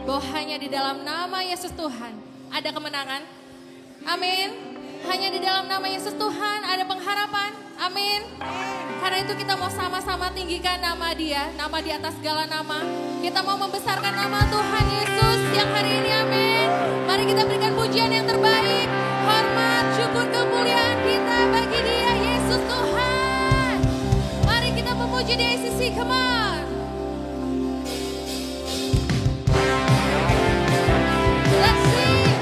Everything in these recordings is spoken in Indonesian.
bahwa hanya di dalam nama Yesus Tuhan ada kemenangan. Amin. Hanya di dalam nama Yesus Tuhan ada pengharapan. Amin. Karena itu kita mau sama-sama tinggikan nama Dia, nama di atas segala nama. Kita mau membesarkan nama Tuhan Yesus yang hari ini. Amin. Mari kita berikan pujian yang terbaik, hormat, syukur, kemuliaan kita bagi Dia, Yesus Tuhan. Mari kita memuji Dia, sisi, come on. Let's sing.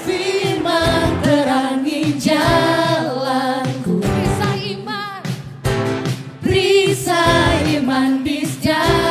Firman terangi jalanku, Perisai iman, perisai iman bis jalan.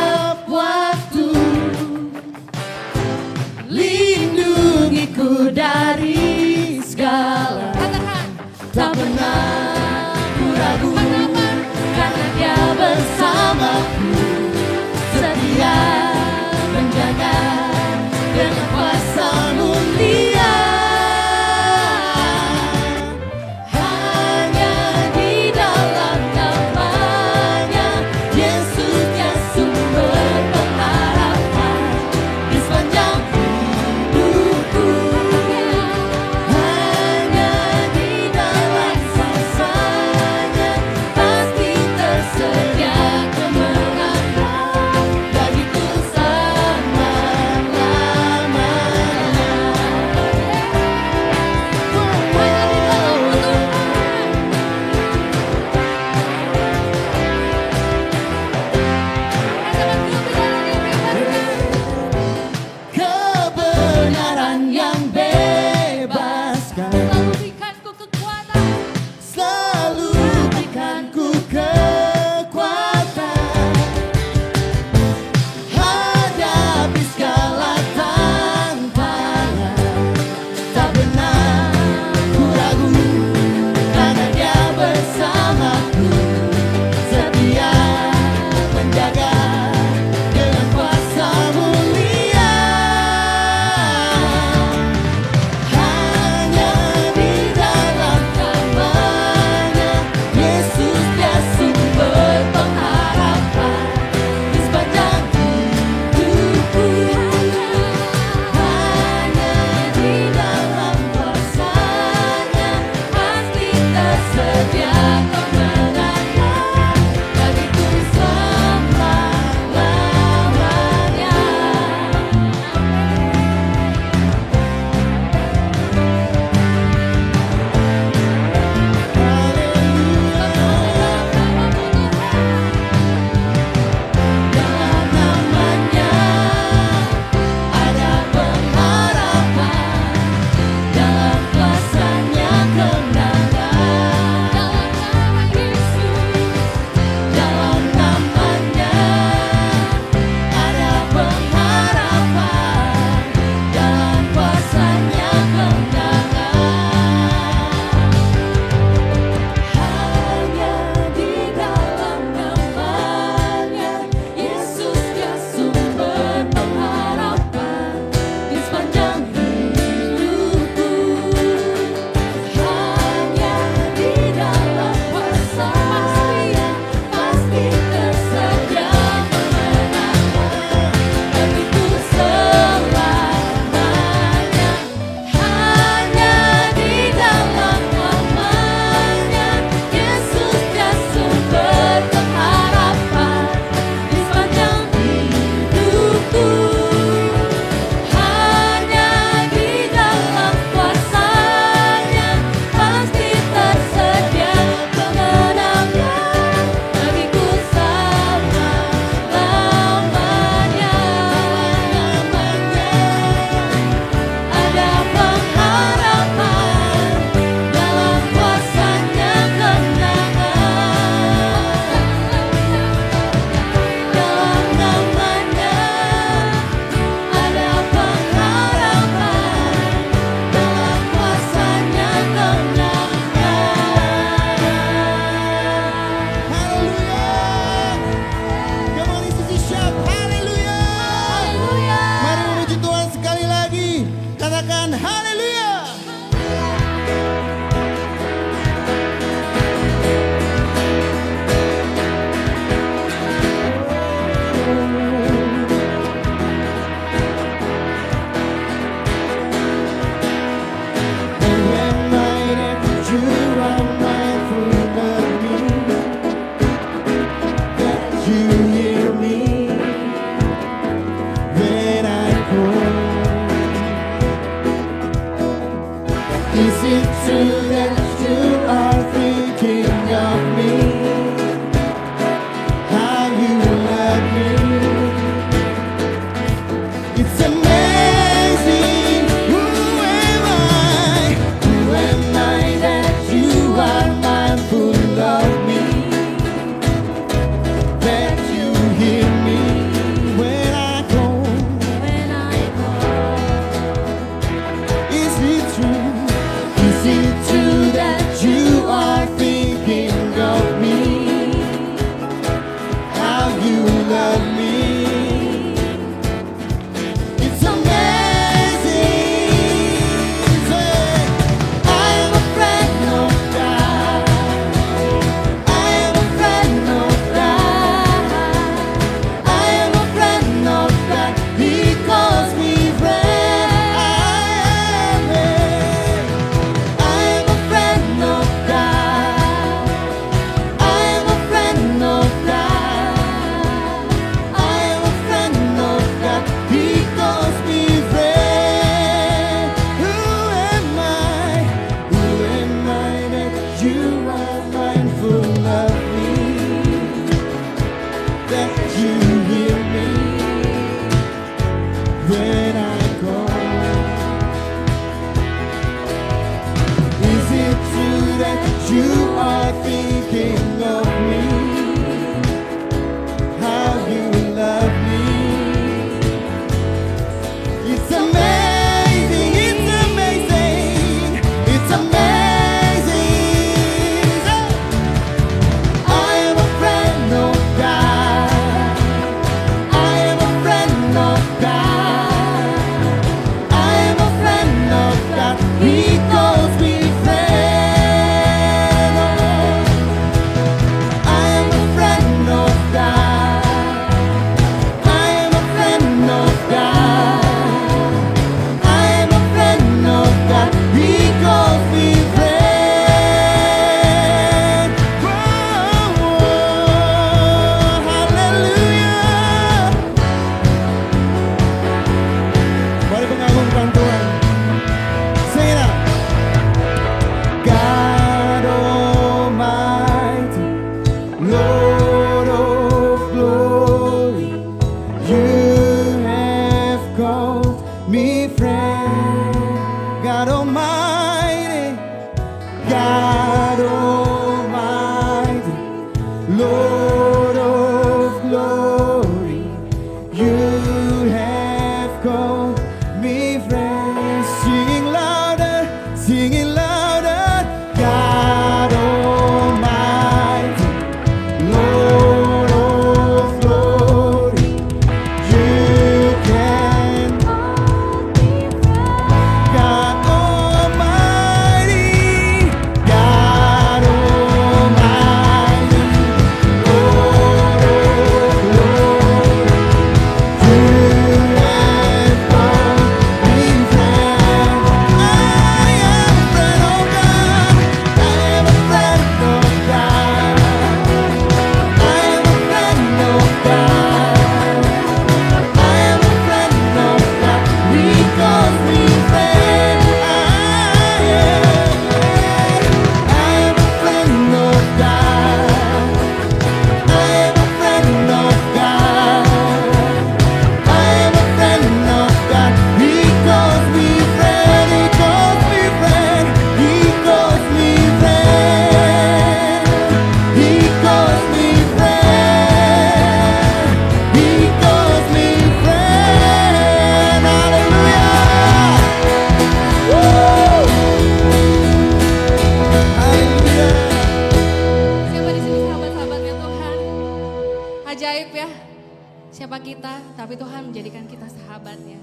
tapi Tuhan menjadikan kita sahabatnya.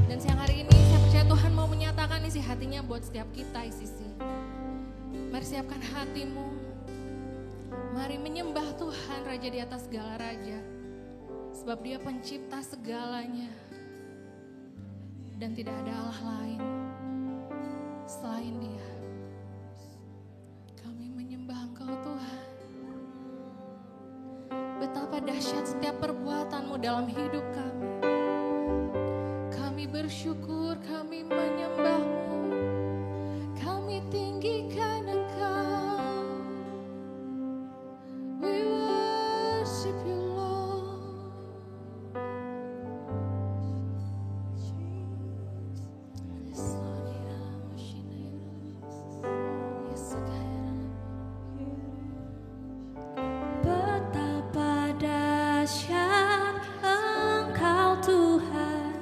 Dan siang hari ini saya percaya Tuhan mau menyatakan isi hatinya buat setiap kita Sisi. Mari siapkan hatimu. Mari menyembah Tuhan Raja di atas segala raja. Sebab Dia pencipta segalanya. Dan tidak ada Allah lain selain Dia. Kami menyembah Engkau Tuhan. Betapa dahsyat setiap perbuatan-Mu dalam hidup kami. Kami bersyukur, kami menyembah-Mu. Kami tinggikan Engkau. We worship You, Lord. Betapa dahsyat Engkau Tuhan,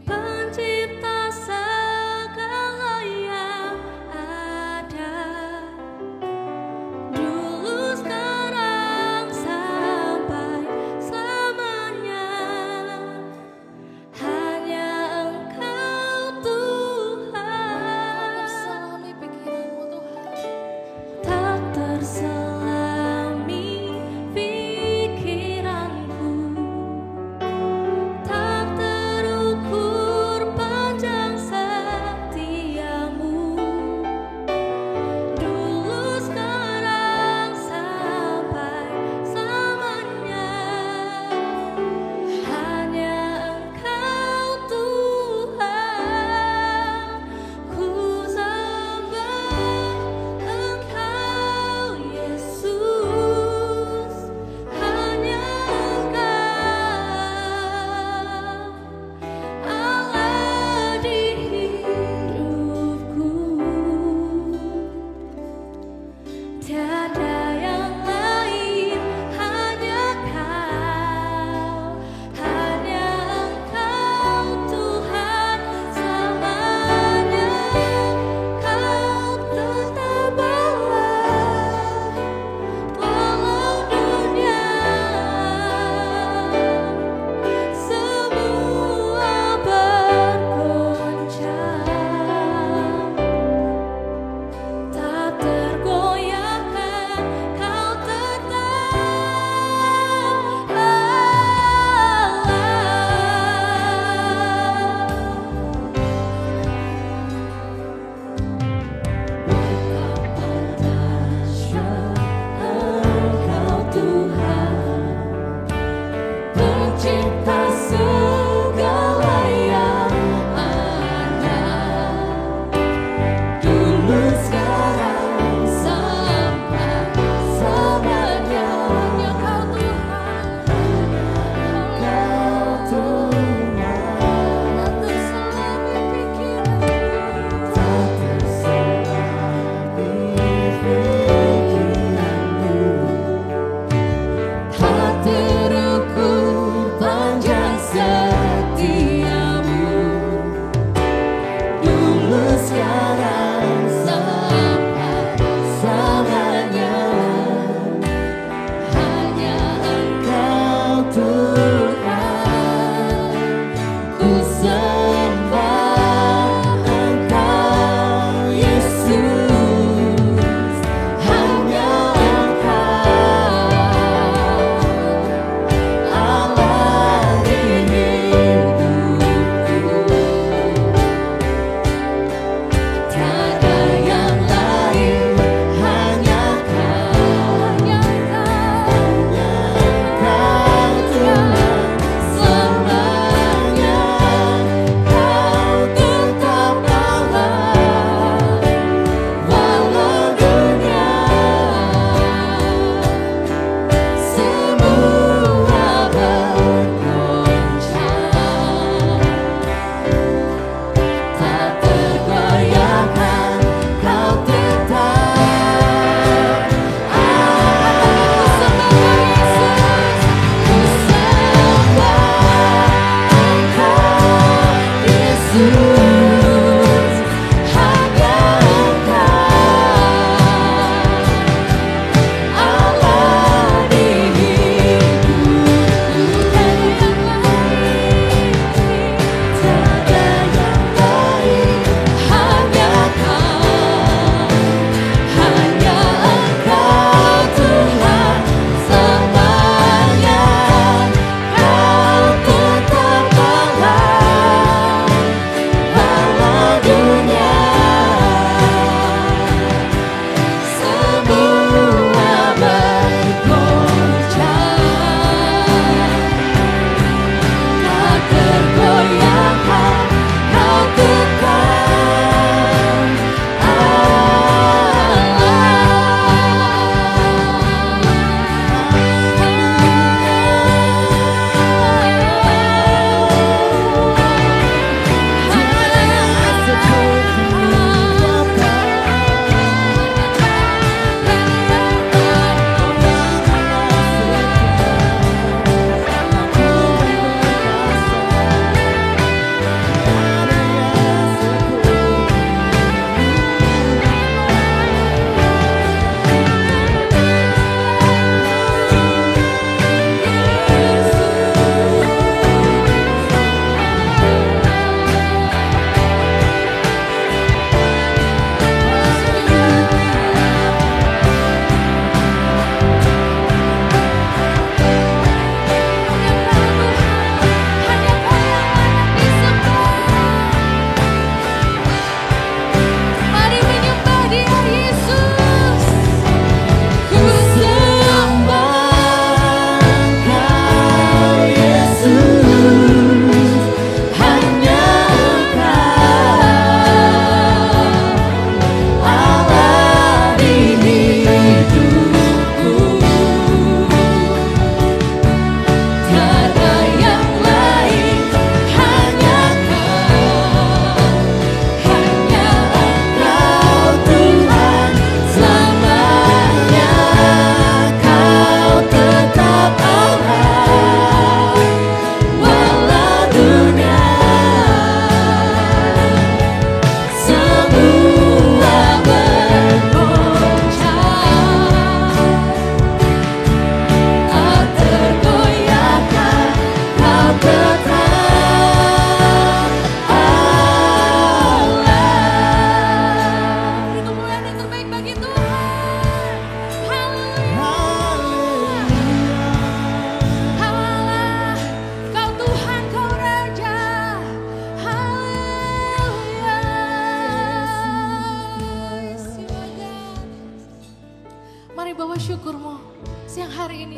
pencipta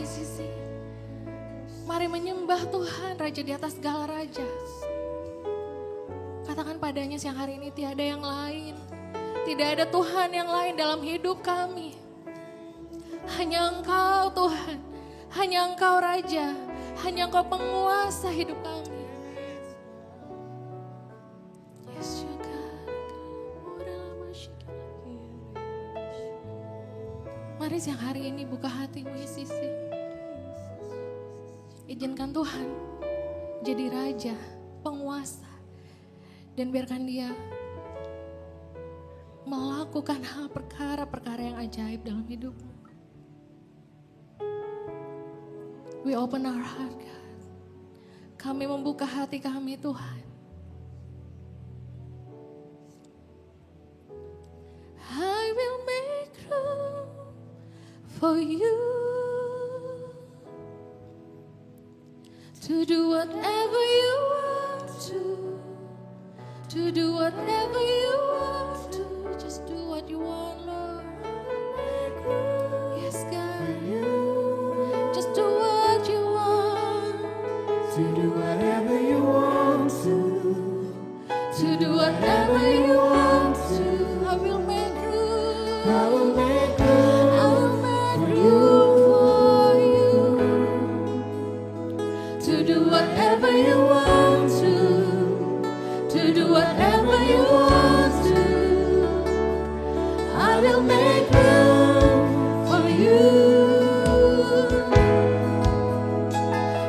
ICC. Mari menyembah Tuhan, Raja di atas segala raja. Katakan padanya siang hari ini tiada yang lain. Tidak ada Tuhan yang lain dalam hidup kami. Hanya Engkau Tuhan, hanya Engkau Raja, hanya Engkau penguasa hidup kami. Yes, mari siang hari ini buka hatimu ICC. Izinkan Tuhan jadi Raja, penguasa. Dan biarkan Dia melakukan hal perkara-perkara yang ajaib dalam hidupmu. We open our heart, God. Kami membuka hati kami, Tuhan. I will make room for you to do whatever you want to do whatever you want to, just do what you want, Lord. Yes, God, just do what you want, To do whatever you want to do whatever you want to. I will make room, I will make I will make room for you to do whatever you want to do whatever you want to. I will make room for you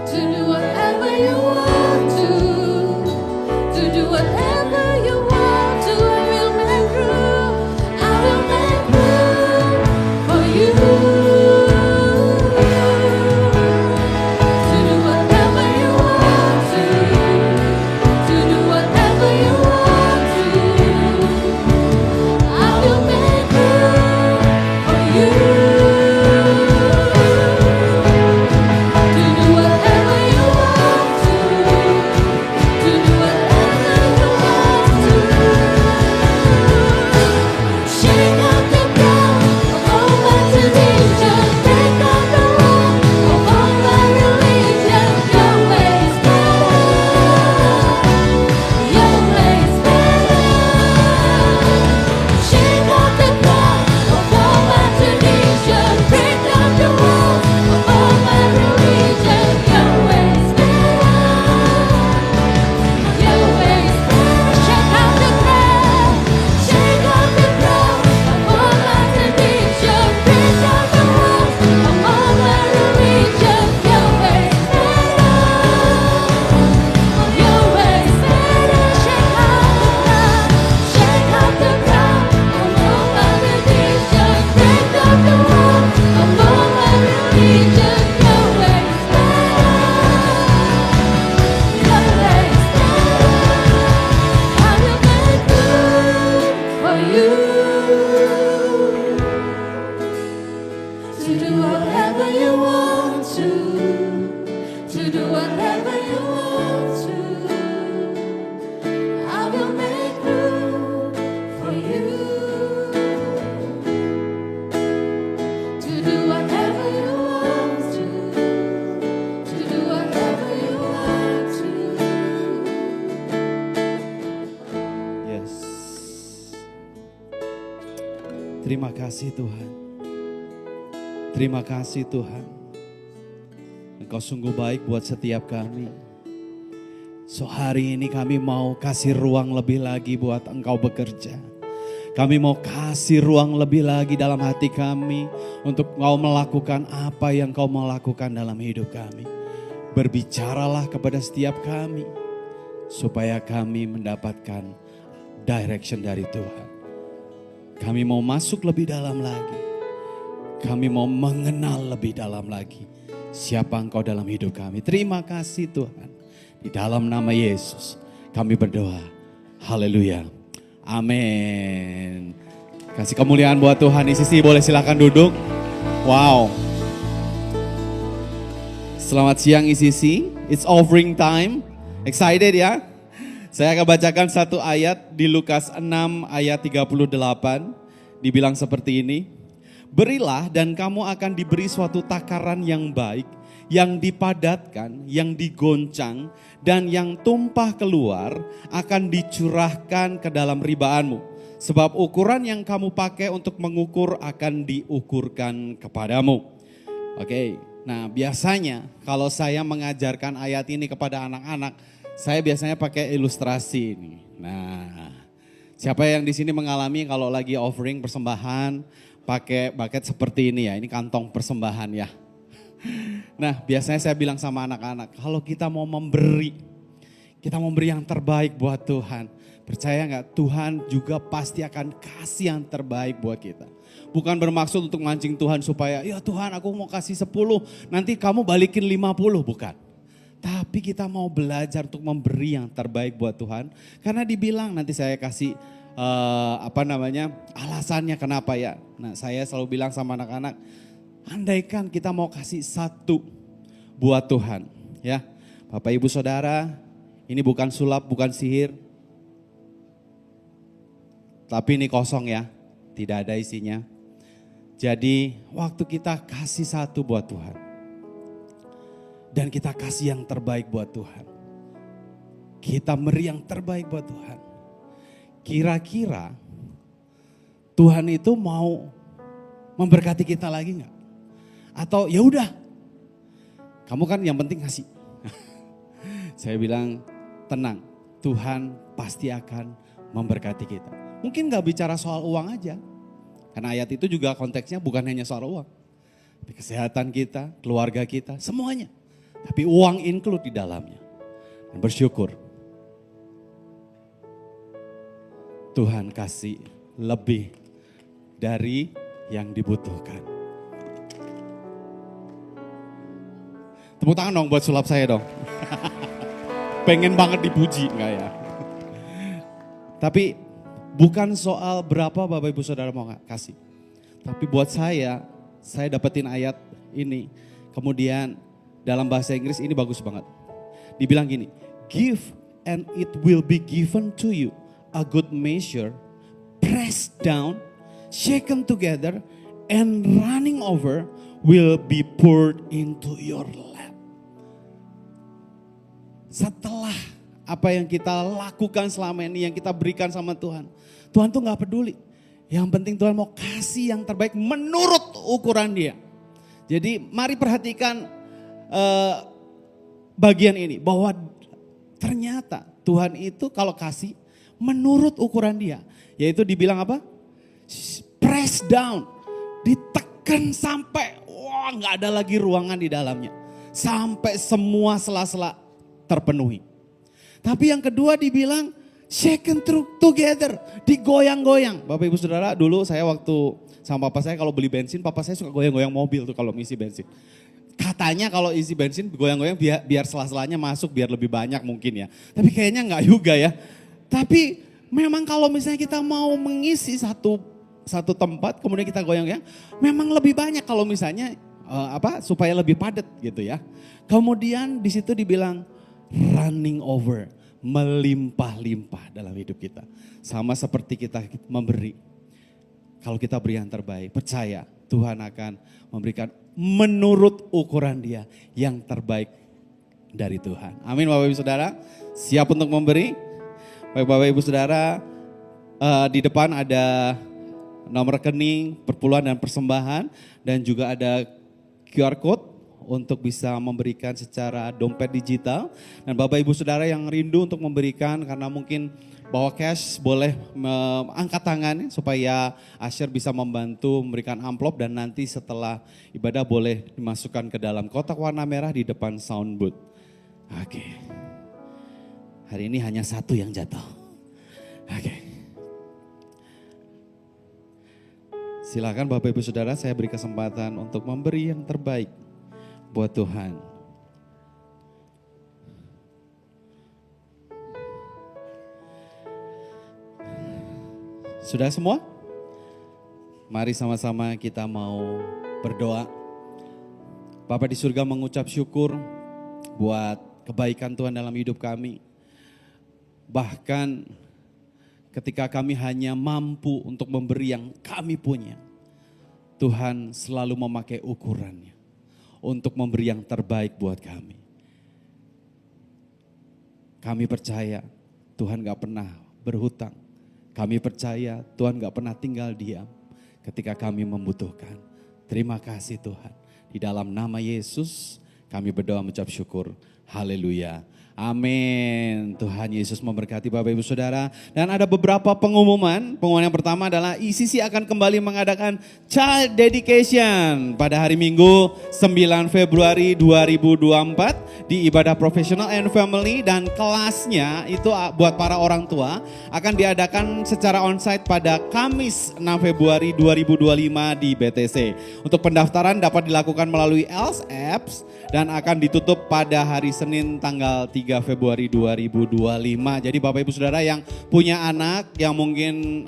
to do whatever you want to do whatever you want to. I will make room, I will make room for you to do whatever you want to do whatever you want to. I will make room for you to do whatever you want to do whatever you want to. Shake up the ground of all my tradition, break up the wall of all my religion. Your way is better, your way is better. Shake up the ground of all my tradition, break down the walls of all my religion. Your way is better, your way is better. Shake up the ground, shake up the ground of all my tradition, break down the walls of all my religion. Your way is better, your way is better. Shake up the ground of all my tradition, break down the walls of all my religion. Your way is better, your way is better. I will make room for you to do whatever you want to do whatever you want to. I will make room for you to do whatever you want to do whatever you want to. Yes. Terima kasih Tuhan. Terima kasih Tuhan. Engkau sungguh baik buat setiap kami. So hari ini kami mau kasih ruang lebih lagi buat Engkau bekerja. Kami mau kasih ruang lebih lagi dalam hati kami untuk Engkau melakukan apa yang Engkau mau lakukan dalam hidup kami. Berbicaralah kepada setiap kami supaya kami mendapatkan direction dari Tuhan. Kami mau masuk lebih dalam lagi. Kami mau mengenal lebih dalam lagi siapa Engkau dalam hidup kami. Terima kasih Tuhan. Di dalam nama Yesus kami berdoa. Haleluya. Amin. Kasih kemuliaan buat Tuhan. ICC boleh silakan duduk. Wow. Selamat siang ICC. It's offering time. Excited ya? Saya akan bacakan satu ayat di Lukas 6 ayat 38. Dibilang seperti ini. Berilah dan kamu akan diberi suatu takaran yang baik, yang dipadatkan, yang digoncang, dan yang tumpah keluar akan dicurahkan ke dalam ribaanmu. Sebab ukuran yang kamu pakai untuk mengukur akan diukurkan kepadamu. Oke, nah biasanya kalau saya mengajarkan ayat ini kepada anak-anak, saya biasanya pakai ilustrasi ini. Nah, siapa yang di sini mengalami kalau lagi offering persembahan, pakai bucket seperti ini ya, ini kantong persembahan ya. Nah biasanya saya bilang sama anak-anak, kalau kita mau memberi yang terbaik buat Tuhan. Percaya gak, Tuhan juga pasti akan kasih yang terbaik buat kita. Bukan bermaksud untuk mancing Tuhan supaya, ya Tuhan aku mau kasih 10, nanti kamu balikin 50, bukan. Tapi kita mau belajar untuk memberi yang terbaik buat Tuhan. Karena dibilang nanti saya kasih alasannya kenapa ya. Nah saya selalu bilang sama anak-anak, andaikan kita mau kasih 1 buat Tuhan, ya. Bapak Ibu Saudara, ini bukan sulap, bukan sihir. Tapi ini kosong ya, tidak ada isinya. Jadi waktu kita kasih 1 buat Tuhan, dan kita kasih yang terbaik buat Tuhan, kita beri yang terbaik buat Tuhan. Kira-kira Tuhan itu mau memberkati kita lagi nggak? Atau ya udah, kamu kan yang penting kasih. Saya bilang tenang, Tuhan pasti akan memberkati kita. Mungkin gak bicara soal uang aja, karena ayat itu juga konteksnya bukan hanya soal uang. Tapi kesehatan kita, keluarga kita, semuanya. Tapi uang include di dalamnya. Dan bersyukur Tuhan kasih lebih dari yang dibutuhkan. Tepuk tangan dong buat sulap saya dong. Pengen banget dipuji enggak ya? Tapi bukan soal berapa Bapak Ibu Saudara mau kasih. Tapi buat saya dapetin ayat ini. Kemudian dalam bahasa Inggris ini bagus banget. Dibilang gini, give and it will be given to you. A good measure, pressed down, shaken together, and running over will be poured into your lap. Setelah apa yang kita lakukan selama ini, yang kita berikan sama Tuhan, Tuhan tuh gak peduli. Yang penting Tuhan mau kasih yang terbaik menurut ukuran Dia. Jadi mari perhatikan bagian ini, bahwa ternyata Tuhan itu kalau kasih menurut ukuran Dia. Yaitu dibilang apa? Press down, ditekan sampai wah gak ada lagi ruangan di dalamnya. Sampai semua sela-sela terpenuhi. Tapi yang kedua dibilang shaken together, digoyang-goyang. Bapak Ibu Saudara, dulu saya waktu sama papa saya kalau beli bensin, papa saya suka goyang-goyang mobil tuh kalau ngisi bensin. Katanya kalau isi bensin goyang-goyang biar sela-selanya masuk, biar lebih banyak mungkin ya. Tapi kayaknya enggak juga ya. Tapi memang kalau misalnya kita mau mengisi satu tempat kemudian kita goyang-goyang, memang lebih banyak kalau misalnya supaya lebih padat gitu ya. Kemudian di situ dibilang running over, melimpah-limpah dalam hidup kita. Sama seperti kita memberi. Kalau kita beri yang terbaik, percaya Tuhan akan memberikan menurut ukuran Dia yang terbaik dari Tuhan. Amin Bapak Ibu Saudara, siap untuk memberi? Baik Bapak Ibu Saudara, di depan ada nomor rekening, perpuluhan dan persembahan, dan juga ada QR code untuk bisa memberikan secara dompet digital. Dan Bapak Ibu Saudara yang rindu untuk memberikan karena mungkin bawa cash, boleh angkat tangan supaya Asher bisa membantu memberikan amplop, dan nanti setelah ibadah boleh dimasukkan ke dalam kotak warna merah di depan sound booth. Oke. Hari ini hanya 1 yang jatuh. Oke. Silakan Bapak Ibu Saudara, saya beri kesempatan untuk memberi yang terbaik buat Tuhan. Sudah semua? Mari sama-sama kita mau berdoa. Bapa di surga, mengucap syukur buat kebaikan Tuhan dalam hidup kami. Bahkan ketika kami hanya mampu untuk memberi yang kami punya, Tuhan selalu memakai ukurannya untuk memberi yang terbaik buat kami. Kami percaya Tuhan gak pernah berhutang. Kami percaya Tuhan gak pernah tinggal diam ketika kami membutuhkan. Terima kasih Tuhan. Di dalam nama Yesus kami berdoa mengucap syukur. Haleluya. Amin. Tuhan Yesus memberkati Bapak Ibu Saudara. Dan ada beberapa pengumuman. Pengumuman yang pertama adalah ICC akan kembali mengadakan Child Dedication pada hari Minggu 9 Februari 2024 di Ibadah Professional and Family, dan kelasnya itu buat para orang tua akan diadakan secara onsite pada Kamis 6 Februari 2025 di BTC. Untuk pendaftaran dapat dilakukan melalui Els Apps dan akan ditutup pada hari Senin tanggal 3 Februari 2025. Jadi Bapak Ibu Saudara yang punya anak yang mungkin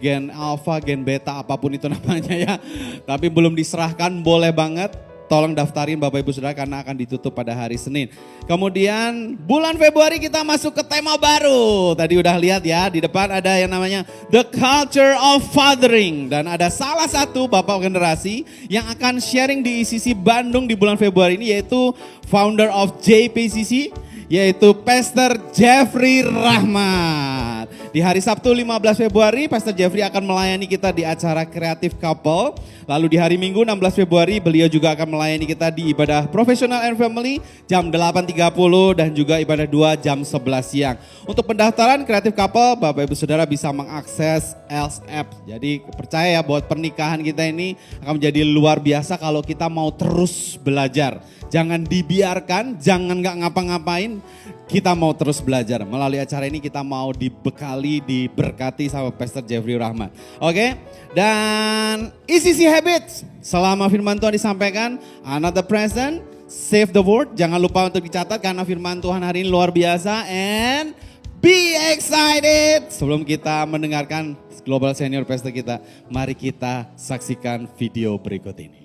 gen alpha, gen beta, apapun itu namanya ya, tapi belum diserahkan, boleh banget tolong daftarin Bapak Ibu Saudara karena akan ditutup pada hari Senin. Kemudian bulan Februari kita masuk ke tema baru. Tadi udah lihat ya, di depan ada yang namanya The Culture of Fathering. Dan ada salah satu bapak generasi yang akan sharing di ICC Bandung di bulan Februari ini, yaitu founder of JPCC, yaitu Pastor Jeffrey Rahmat. Di hari Sabtu 15 Februari, Pastor Jeffrey akan melayani kita di acara Creative Couple. Lalu di hari Minggu 16 Februari, beliau juga akan melayani kita di ibadah Professional and Family jam 8.30 dan juga ibadah 2 jam 11 siang. Untuk pendaftaran Creative Couple, Bapak Ibu Saudara bisa mengakses Els App. Jadi percaya ya, buat pernikahan kita ini akan menjadi luar biasa kalau kita mau terus belajar. Jangan dibiarkan, jangan gak ngapa-ngapain, kita mau terus belajar. Melalui acara ini kita mau dibekali, diberkati sama Pastor Jeffrey Rahmat. Oke, dan ICC Habits, selama firman Tuhan disampaikan, another present, save the word. Jangan lupa untuk dicatat karena firman Tuhan hari ini luar biasa. And be excited. Sebelum kita mendengarkan Global Senior Pastor kita, mari kita saksikan video berikut ini.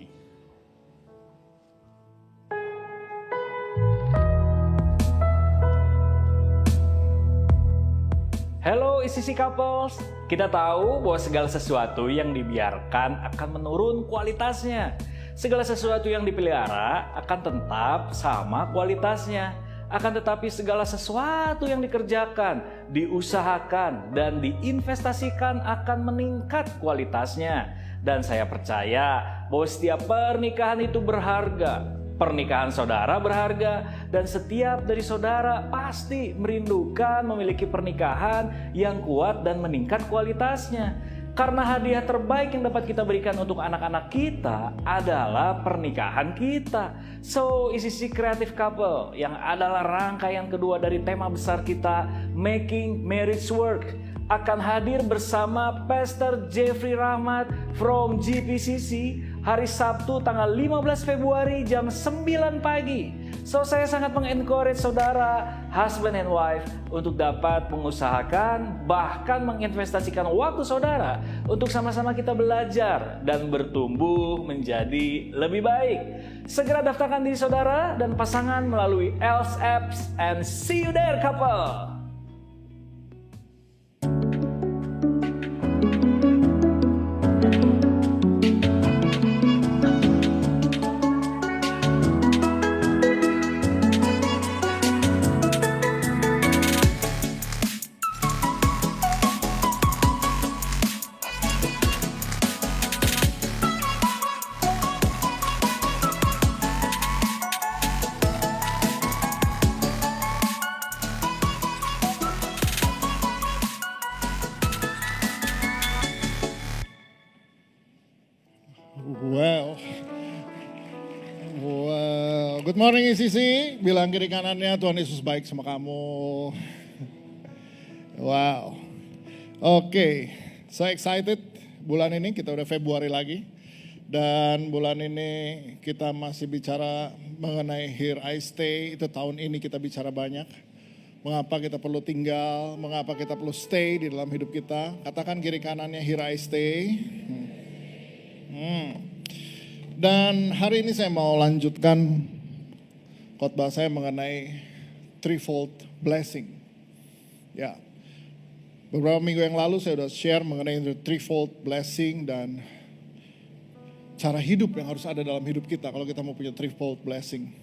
Hello ICC Couples, kita tahu bahwa segala sesuatu yang dibiarkan akan menurun kualitasnya. Segala sesuatu yang dipelihara akan tetap sama kualitasnya. Akan tetapi segala sesuatu yang dikerjakan, diusahakan, dan diinvestasikan akan meningkat kualitasnya. Dan saya percaya bahwa setiap pernikahan itu berharga. Pernikahan saudara berharga dan setiap dari saudara pasti merindukan memiliki pernikahan yang kuat dan meningkat kualitasnya. Karena hadiah terbaik yang dapat kita berikan untuk anak-anak kita adalah pernikahan kita. So, ICC Creative Couple yang adalah rangkaian kedua dari tema besar kita, Making Marriage Work, akan hadir bersama Pastor Jeffrey Rahmat from GPCC hari Sabtu tanggal 15 Februari jam 9 pagi. So saya sangat mengencourage saudara, husband and wife untuk dapat mengusahakan bahkan menginvestasikan waktu saudara untuk sama-sama kita belajar dan bertumbuh menjadi lebih baik. Segera daftarkan diri saudara dan pasangan melalui Els Apps and see you there couple. Good morning ICC, bilang kiri kanannya Tuhan Yesus baik sama kamu. Wow, oke, saya excited bulan ini kita udah Februari lagi. Dan bulan ini kita masih bicara mengenai Here I Stay, itu tahun ini kita bicara banyak. Mengapa kita perlu tinggal, mengapa kita perlu stay di dalam hidup kita. Katakan kiri kanannya Here I Stay. Dan hari ini saya mau lanjutkan khotbah saya mengenai threefold blessing. Ya, beberapa minggu yang lalu saya sudah share mengenai threefold blessing dan cara hidup yang harus ada dalam hidup kita kalau kita mau punya threefold blessing.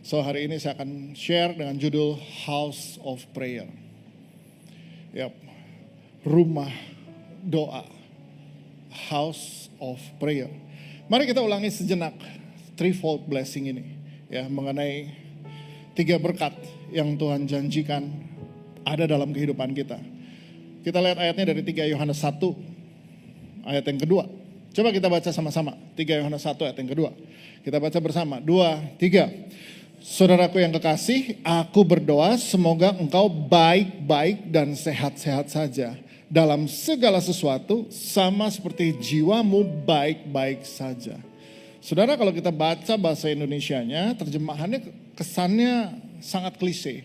So hari ini saya akan share dengan judul House of Prayer. Yap, rumah doa. House of Prayer. Mari kita ulangi sejenak threefold blessing ini. Ya, mengenai 3 berkat yang Tuhan janjikan ada dalam kehidupan kita. Kita lihat ayatnya dari 3 Yohanes 1 ayat yang kedua. Coba kita baca sama-sama. 3 Yohanes 1 ayat yang kedua. Kita baca bersama. 2, 3. Saudaraku yang kekasih, aku berdoa semoga engkau baik-baik dan sehat-sehat saja dalam segala sesuatu, sama seperti jiwamu baik-baik saja. Saudara, kalau kita baca bahasa Indonesianya, terjemahannya kesannya sangat klise.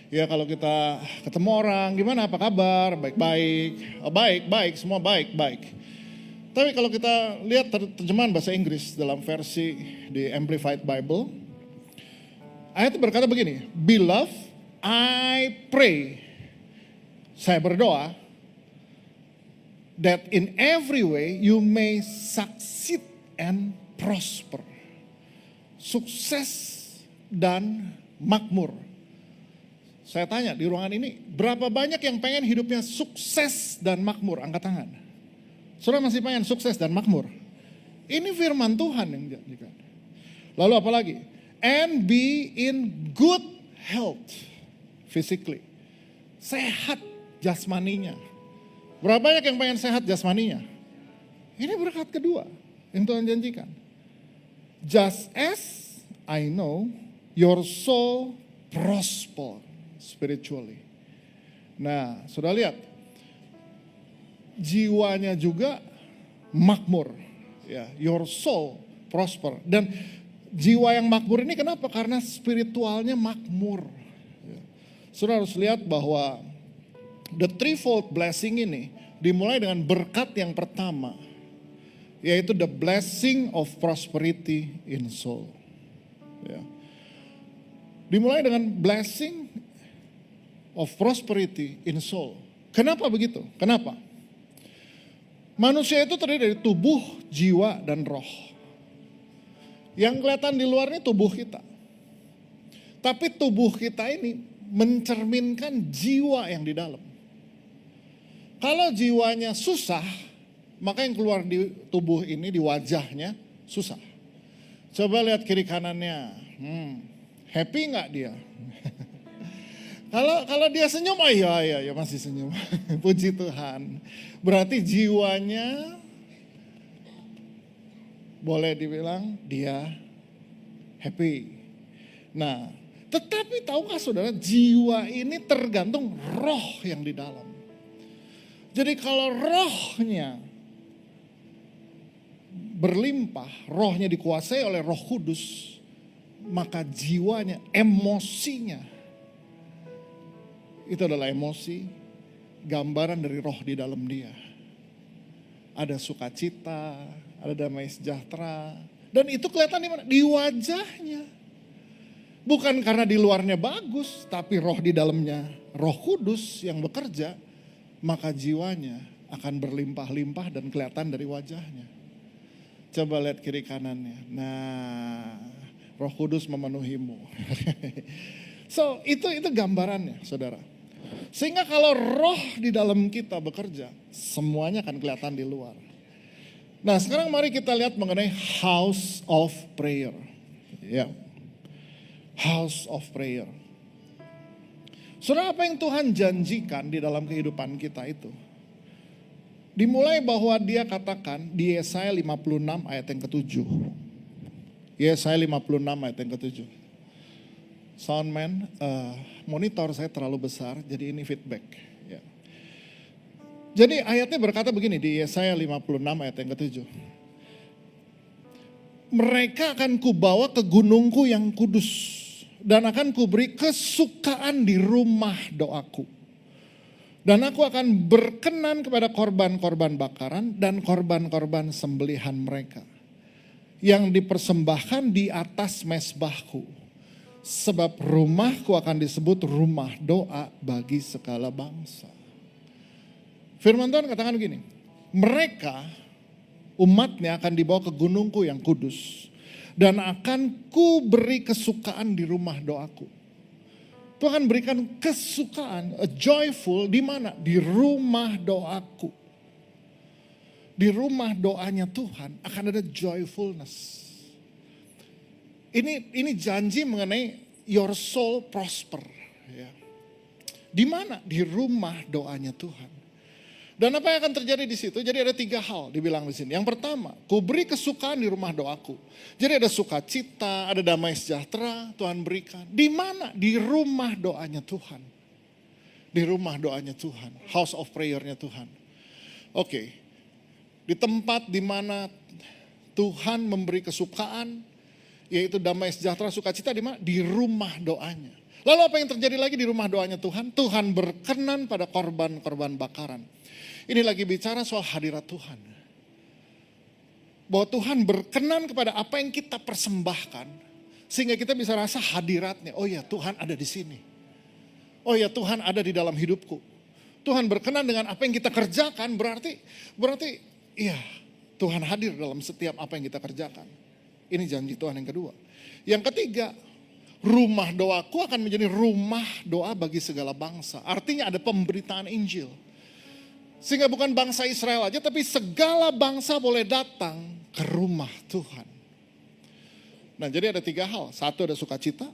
Ya, kalau kita ketemu orang, gimana, apa kabar, baik-baik, oh, baik-baik, semua baik-baik. Tapi kalau kita lihat terjemahan bahasa Inggris dalam versi di Amplified Bible, ayat itu berkata begini, Beloved, I pray, saya berdoa, that in every way you may succeed and prosper. Sukses dan makmur. Saya tanya di ruangan ini, berapa banyak yang pengen hidupnya sukses dan makmur? Angkat tangan. Saudara masih pengen sukses dan makmur? Ini firman Tuhan yang dijadikan. Lalu apa lagi? And be in good health physically. Sehat jasmaninya. Berapa banyak yang pengen sehat jasmaninya? Ini berkat kedua yang Tuhan janjikan. Just as I know your soul prosper spiritually. Nah, sudah lihat. Jiwanya juga makmur. Ya, your soul prosper. Dan jiwa yang makmur ini kenapa? Karena spiritualnya makmur. Saudara harus lihat bahwa the threefold blessing ini dimulai dengan berkat yang pertama, yaitu the blessing of prosperity in soul. Ya. Dimulai dengan blessing of prosperity in soul. Kenapa begitu? Kenapa? Manusia itu terdiri dari tubuh, jiwa, dan roh. Yang kelihatan di luar ini tubuh kita. Tapi tubuh kita ini mencerminkan jiwa yang di dalam. Kalau jiwanya susah, maka yang keluar di tubuh ini, di wajahnya, susah. Coba lihat kiri kanannya. Happy nggak dia? Kalau dia senyum, oh iya masih senyum. Puji Tuhan. Berarti jiwanya boleh dibilang dia happy. Nah, tetapi tahukah saudara, jiwa ini tergantung roh yang di dalam. Jadi kalau rohnya berlimpah, rohnya dikuasai oleh Roh Kudus, maka jiwanya, emosinya, itu adalah emosi, gambaran dari roh di dalam dia. Ada sukacita, ada damai sejahtera. Dan itu kelihatan di mana? Di wajahnya. Bukan karena di luarnya bagus, tapi roh di dalamnya, Roh Kudus yang bekerja, maka jiwanya akan berlimpah-limpah dan kelihatan dari wajahnya. Coba lihat kiri kanannya. Nah, Roh Kudus memenuhimu. So, itu gambarannya, saudara. Sehingga kalau roh di dalam kita bekerja, semuanya akan kelihatan di luar. Nah, sekarang mari kita lihat mengenai house of prayer. Ya. House of prayer. Saudara, apa yang Tuhan janjikan di dalam kehidupan kita itu? Dimulai bahwa dia katakan di Yesaya 56 ayat yang ke-7. Yesaya 56 ayat yang ke-7. Soundman, monitor saya terlalu besar, jadi ini feedback. Ya. Jadi ayatnya berkata begini di Yesaya 56 ayat yang ke-7. Mereka akan kubawa ke gunungku yang kudus, dan akan kuberi kesukaan di rumah doaku. Dan aku akan berkenan kepada korban-korban bakaran dan korban-korban sembelihan mereka, yang dipersembahkan di atas mezbahku. Sebab rumahku akan disebut rumah doa bagi segala bangsa. Firman Tuhan katakan begini, mereka, umatnya akan dibawa ke gunungku yang kudus. Dan akan ku beri kesukaan di rumah doaku. Tuhan berikan kesukaan, a joyful di mana? Di rumah doaku. Di rumah doanya Tuhan akan ada joyfulness. Ini janji mengenai your soul prosper. Ya. Di mana? Di rumah doanya Tuhan. Dan apa yang akan terjadi di situ? Jadi ada 3 hal dibilang di sini. Yang pertama, ku beri kesukaan di rumah doaku. Jadi ada sukacita, ada damai sejahtera Tuhan berikan. Di mana? Di rumah doanya Tuhan. Di rumah doanya Tuhan. House of prayer-nya Tuhan. Oke. Di tempat di mana Tuhan memberi kesukaan, yaitu damai sejahtera, sukacita, di mana? Di rumah doanya. Lalu apa yang terjadi lagi di rumah doanya Tuhan? Tuhan berkenan pada korban-korban bakaran. Ini lagi bicara soal hadirat Tuhan. Bahwa Tuhan berkenan kepada apa yang kita persembahkan. Sehingga kita bisa rasa hadiratnya. Oh ya, Tuhan ada di sini. Oh ya, Tuhan ada di dalam hidupku. Tuhan berkenan dengan apa yang kita kerjakan. Berarti iya, Tuhan hadir dalam setiap apa yang kita kerjakan. Ini janji Tuhan yang kedua. Yang ketiga, rumah doaku akan menjadi rumah doa bagi segala bangsa. Artinya ada pemberitaan Injil. Sehingga bukan bangsa Israel aja, tapi segala bangsa boleh datang ke rumah Tuhan. Nah, jadi ada 3 hal. 1 ada sukacita.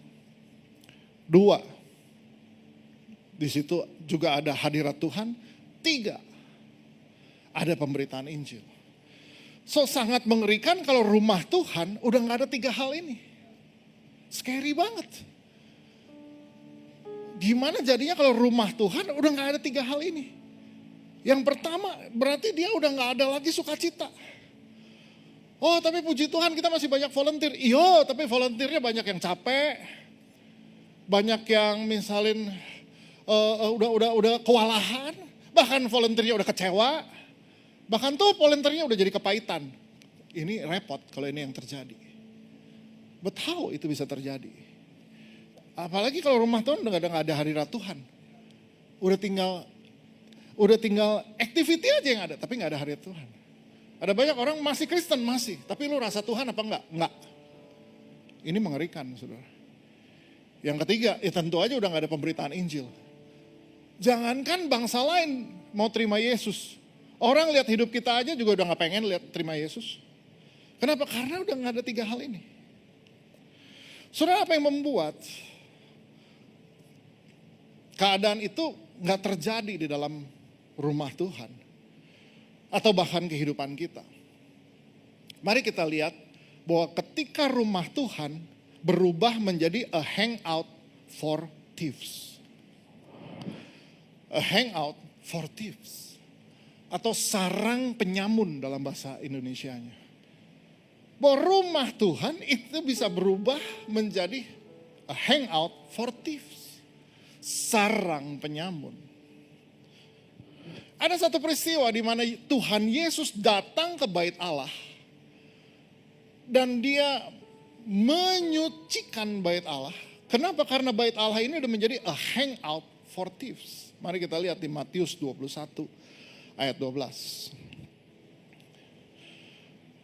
2, di situ juga ada hadirat Tuhan. 3, ada pemberitaan Injil. So sangat mengerikan kalau rumah Tuhan udah gak ada 3 hal ini. Scary banget. Gimana jadinya kalau rumah Tuhan udah gak ada 3 hal ini? Yang pertama berarti dia udah gak ada lagi sukacita. Oh tapi puji Tuhan kita masih banyak volunteer. Iya tapi volunteernya banyak yang capek. Banyak yang misalin udah kewalahan. Bahkan volunteernya udah kecewa. Bahkan tuh volunteernya udah jadi kepahitan. Ini repot kalau ini yang terjadi. But how itu bisa terjadi? Apalagi kalau rumah Tuhan udah gak ada hadirat Tuhan. Udah tinggal activity aja yang ada, tapi gak ada hadirat Tuhan. Ada banyak orang masih Kristen, masih. Tapi lu rasa Tuhan apa enggak? Enggak. Ini mengerikan, saudara. Yang ketiga, ya tentu aja udah gak ada pemberitaan Injil. Jangankan bangsa lain mau terima Yesus. Orang lihat hidup kita aja juga udah gak pengen lihat terima Yesus. Kenapa? Karena udah gak ada 3 hal ini. Saudara, apa yang membuat keadaan itu gak terjadi di dalam rumah Tuhan, atau bahkan kehidupan kita? Mari kita lihat bahwa ketika rumah Tuhan berubah menjadi a hangout for thieves. A hangout for thieves. Atau sarang penyamun dalam bahasa Indonesianya. Bahwa rumah Tuhan itu bisa berubah menjadi a hangout for thieves. Sarang penyamun. Ada satu peristiwa di mana Tuhan Yesus datang ke bait Allah. Dan dia menyucikan bait Allah. Kenapa? Karena bait Allah ini udah menjadi a hangout for thieves. Mari kita lihat di Matius 21 ayat 12.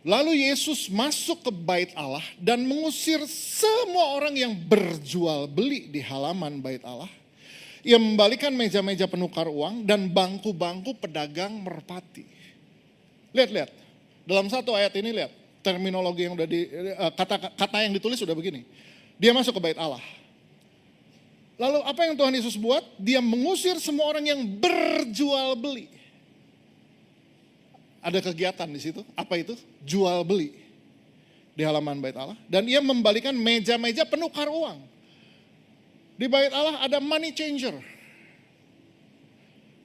Lalu Yesus masuk ke bait Allah dan mengusir semua orang yang berjual beli di halaman bait Allah. Ia membalikan meja-meja penukar uang dan bangku-bangku pedagang merpati. Lihat. Dalam satu ayat ini lihat. Terminologi yang udah kata yang ditulis udah begini. Dia masuk ke bait Allah. Lalu apa yang Tuhan Yesus buat? Dia mengusir semua orang yang berjual beli. Ada kegiatan di situ. Apa itu? Jual beli. Di halaman bait Allah. Dan ia membalikan meja-meja penukar uang. Di bait Allah ada money changer.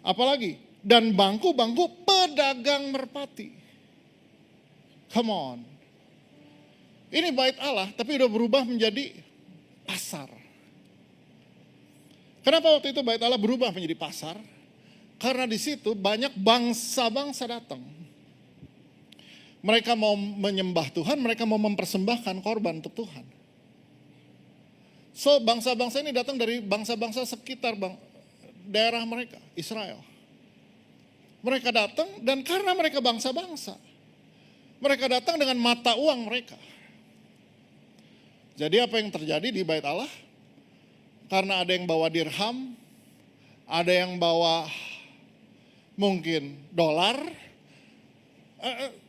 Apalagi? Dan bangku-bangku pedagang merpati. Come on. Ini bait Allah tapi udah berubah menjadi pasar. Kenapa waktu itu bait Allah berubah menjadi pasar? Karena di situ banyak bangsa-bangsa datang. Mereka mau menyembah Tuhan, mereka mau mempersembahkan korban untuk Tuhan. So bangsa-bangsa ini datang dari bangsa-bangsa sekitar daerah mereka, Israel. Mereka datang dan karena mereka bangsa-bangsa, Mereka datang dengan mata uang mereka. Jadi apa yang terjadi di bait Allah? Karena ada yang bawa dirham, ada yang bawa mungkin dolar,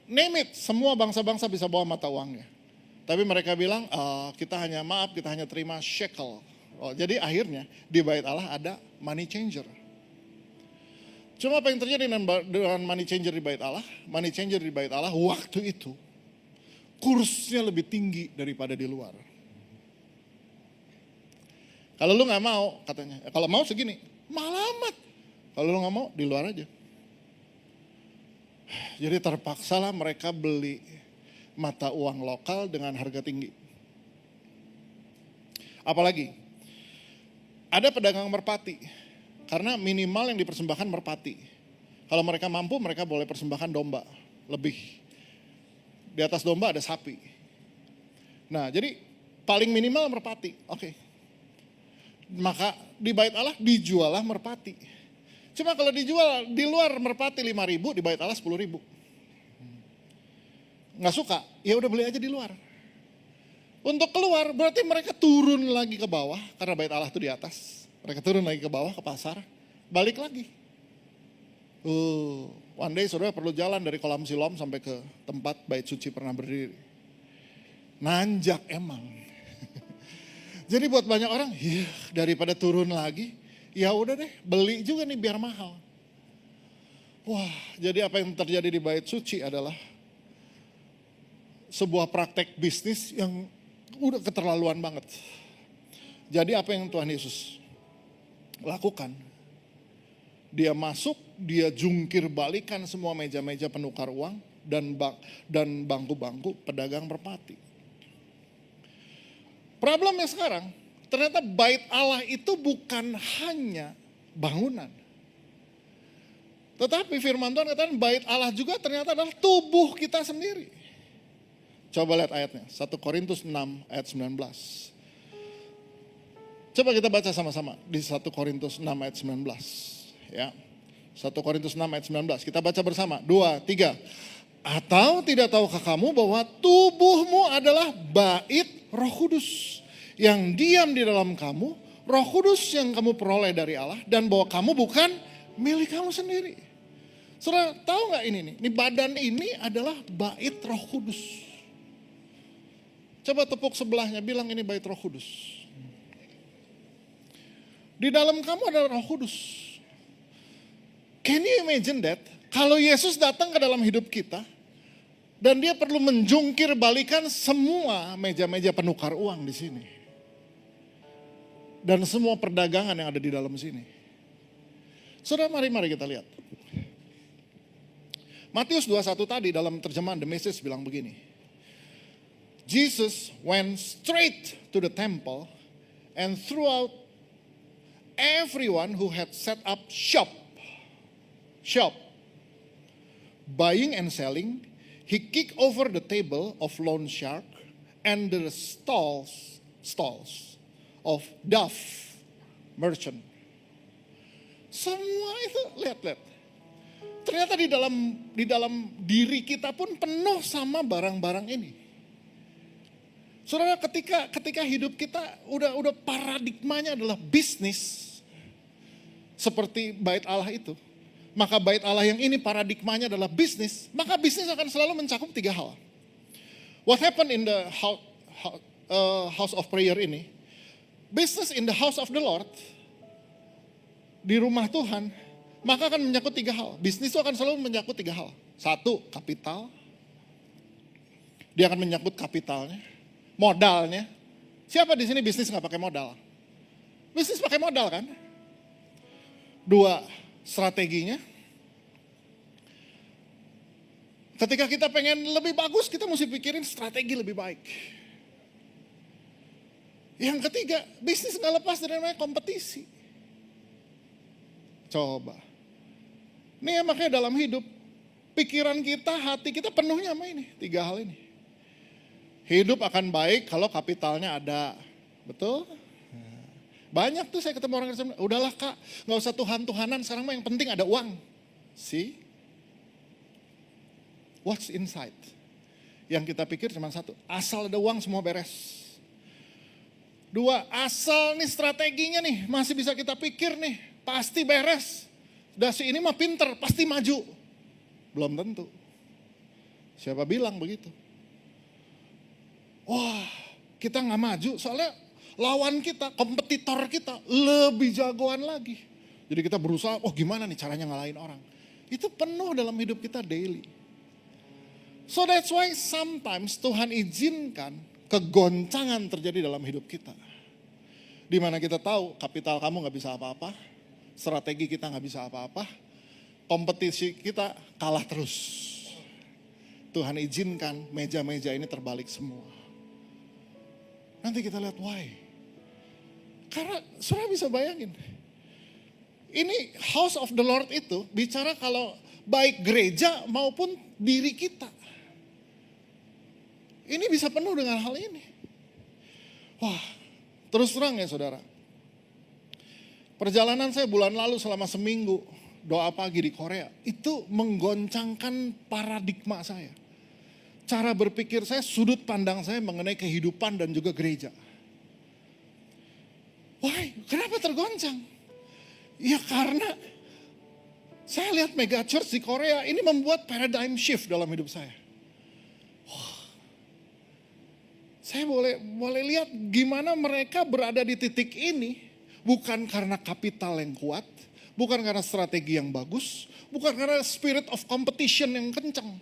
name it, semua bangsa-bangsa bisa bawa mata uangnya. Tapi mereka bilang, kita hanya terima shekel. Jadi akhirnya di bait Allah ada money changer. Cuma apa yang terjadi dengan money changer di bait Allah? Money changer di bait Allah waktu itu kursnya lebih tinggi daripada di luar. Kalau lu nggak mau katanya, kalau mau segini, malamat. Kalau lu nggak mau di luar aja. Jadi terpaksalah mereka beli mata uang lokal dengan harga tinggi. Apalagi ada pedagang merpati. Karena minimal yang dipersembahkan merpati. Kalau mereka mampu, mereka boleh persembahkan domba. Lebih. Di atas domba ada sapi. Nah, jadi paling minimal merpati. Oke. Maka di bait Allah dijualah merpati. Cuma kalau dijual di luar merpati 5.000, di bait Allah 10.000. Nggak suka, ya udah beli aja di luar. Untuk keluar berarti mereka turun lagi ke bawah, karena bait Allah itu di atas. Mereka turun lagi ke bawah ke pasar, balik lagi. One day saudara perlu jalan dari Kolam Siloam sampai ke tempat bait suci pernah berdiri. Nanjak emang. Jadi buat banyak orang, daripada turun lagi, ya udah deh beli juga nih biar mahal. Wah, jadi apa yang terjadi di bait suci adalah sebuah praktek bisnis yang udah keterlaluan banget. Jadi apa yang Tuhan Yesus lakukan? Dia masuk, dia jungkir balikan semua meja-meja penukar uang dan bangku-bangku pedagang merpati. Problemnya sekarang, ternyata bait Allah itu bukan hanya bangunan. Tetapi firman Tuhan katakan bait Allah juga ternyata adalah tubuh kita sendiri. Coba lihat ayatnya, 1 Korintus 6 ayat 19. Coba kita baca sama-sama di 1 Korintus 6 ayat 19. Ya. 1 Korintus 6 ayat 19. Kita baca bersama. 2, 3. Atau tidak tahukah kamu bahwa tubuhmu adalah bait Roh Kudus yang diam di dalam kamu, Roh Kudus yang kamu peroleh dari Allah, dan bahwa kamu bukan milik kamu sendiri. Saudara tahu nggak ini nih? Ini badan ini adalah bait Roh Kudus. Coba tepuk sebelahnya, bilang ini bait Roh Kudus. Di dalam kamu ada Roh Kudus. Can you imagine that? Kalau Yesus datang ke dalam hidup kita, dan dia perlu menjungkir balikan semua meja-meja penukar uang di sini. Dan semua perdagangan yang ada di dalam sini. Saudara, mari kita lihat. Matius 21 tadi dalam terjemahan The Message bilang begini. Jesus went straight to the temple and throughout everyone who had set up shop, buying and selling, he kicked over the table of loan shark and the stalls of dove merchant. Semua itu lihat. Ternyata di dalam diri kita pun penuh sama barang-barang ini. Saudara, ketika hidup kita udah paradigmanya adalah bisnis seperti bait Allah itu, maka bait Allah yang ini paradigmanya adalah bisnis, maka bisnis akan selalu mencakup 3 hal. What happened in the house of prayer ini, business in the house of the Lord, di rumah Tuhan, maka akan menyangkut 3 hal. Bisnis itu akan selalu menyangkut 3 hal. 1, kapital. Dia akan menyangkut kapitalnya. Modalnya. Siapa di sini bisnis nggak pakai modal? Bisnis pakai modal kan? 2, strateginya. Ketika kita pengen lebih bagus, kita mesti pikirin strategi lebih baik. Yang ketiga, bisnis nggak lepas dari namanya kompetisi. Coba. Nih makanya dalam hidup, pikiran kita, hati kita penuhnya sama ini. 3 hal ini. Hidup akan baik kalau kapitalnya ada. Betul? Banyak tuh saya ketemu orang Kristen, udahlah Kak, gak usah Tuhan-Tuhanan, sekarang mah yang penting ada uang. See? What's inside? Yang kita pikir cuma satu, asal ada uang semua beres. Dua, asal nih strateginya nih masih bisa kita pikir nih, pasti beres. Dasi ini mah pinter, pasti maju. Belum tentu. Siapa bilang begitu? Wah, kita nggak maju soalnya lawan kita, kompetitor kita lebih jagoan lagi. Jadi kita berusaha, oh gimana nih caranya ngalahin orang. Itu penuh dalam hidup kita daily. So that's why sometimes Tuhan izinkan kegoncangan terjadi dalam hidup kita. Dimana kita tahu kapital kamu gak bisa apa-apa, strategi kita gak bisa apa-apa, kompetisi kita kalah terus. Tuhan izinkan meja-meja ini terbalik semua. Nanti kita lihat why. Karena saudara bisa bayangin. Ini house of the Lord itu bicara kalau baik gereja maupun diri kita. Ini bisa penuh dengan hal ini. Wah, terus terang ya saudara. Perjalanan saya bulan lalu selama seminggu doa pagi di Korea. Itu menggoncangkan paradigma saya. Cara berpikir saya, sudut pandang saya mengenai kehidupan dan juga gereja. Why? Kenapa tergoncang? Ya karena saya lihat mega church di Korea ini membuat paradigm shift dalam hidup saya. Saya boleh lihat gimana mereka berada di titik ini bukan karena kapital yang kuat, bukan karena strategi yang bagus, bukan karena spirit of competition yang kencang.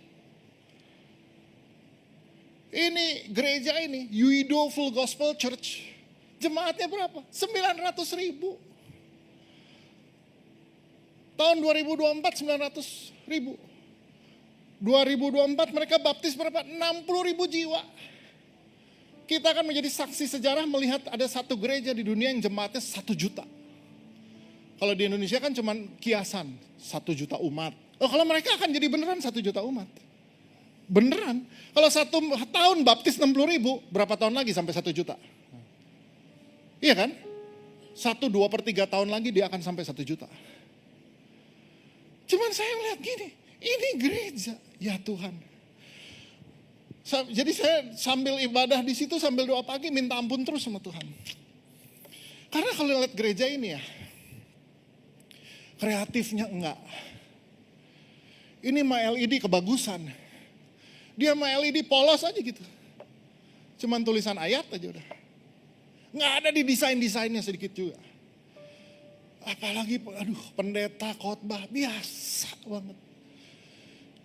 Ini gereja ini, Yuido Full Gospel Church, jemaatnya berapa? 900.000. Tahun 2024 900.000. 2024 mereka baptis berapa? 60.000 jiwa. Kita akan menjadi saksi sejarah melihat ada satu gereja di dunia yang jemaatnya 1 juta. Kalau di Indonesia kan cuma kiasan 1 juta umat. Oh, kalau mereka akan jadi beneran 1 juta umat. Beneran. Kalau 1 tahun baptis 60.000, berapa tahun lagi sampai 1 juta? Iya kan? 1, 2, per 3 tahun lagi dia akan sampai 1 juta. Cuman saya melihat gini, ini gereja, ya Tuhan. Jadi saya sambil ibadah di situ, sambil doa pagi, minta ampun terus sama Tuhan. Karena kalau lihat gereja ini ya, kreatifnya enggak. Ini mah LED kebagusan. Dia mah LED polos aja gitu. Cuman tulisan ayat aja udah. Nggak ada di desain-desainnya sedikit juga. Apalagi, aduh, pendeta khotbah biasa banget.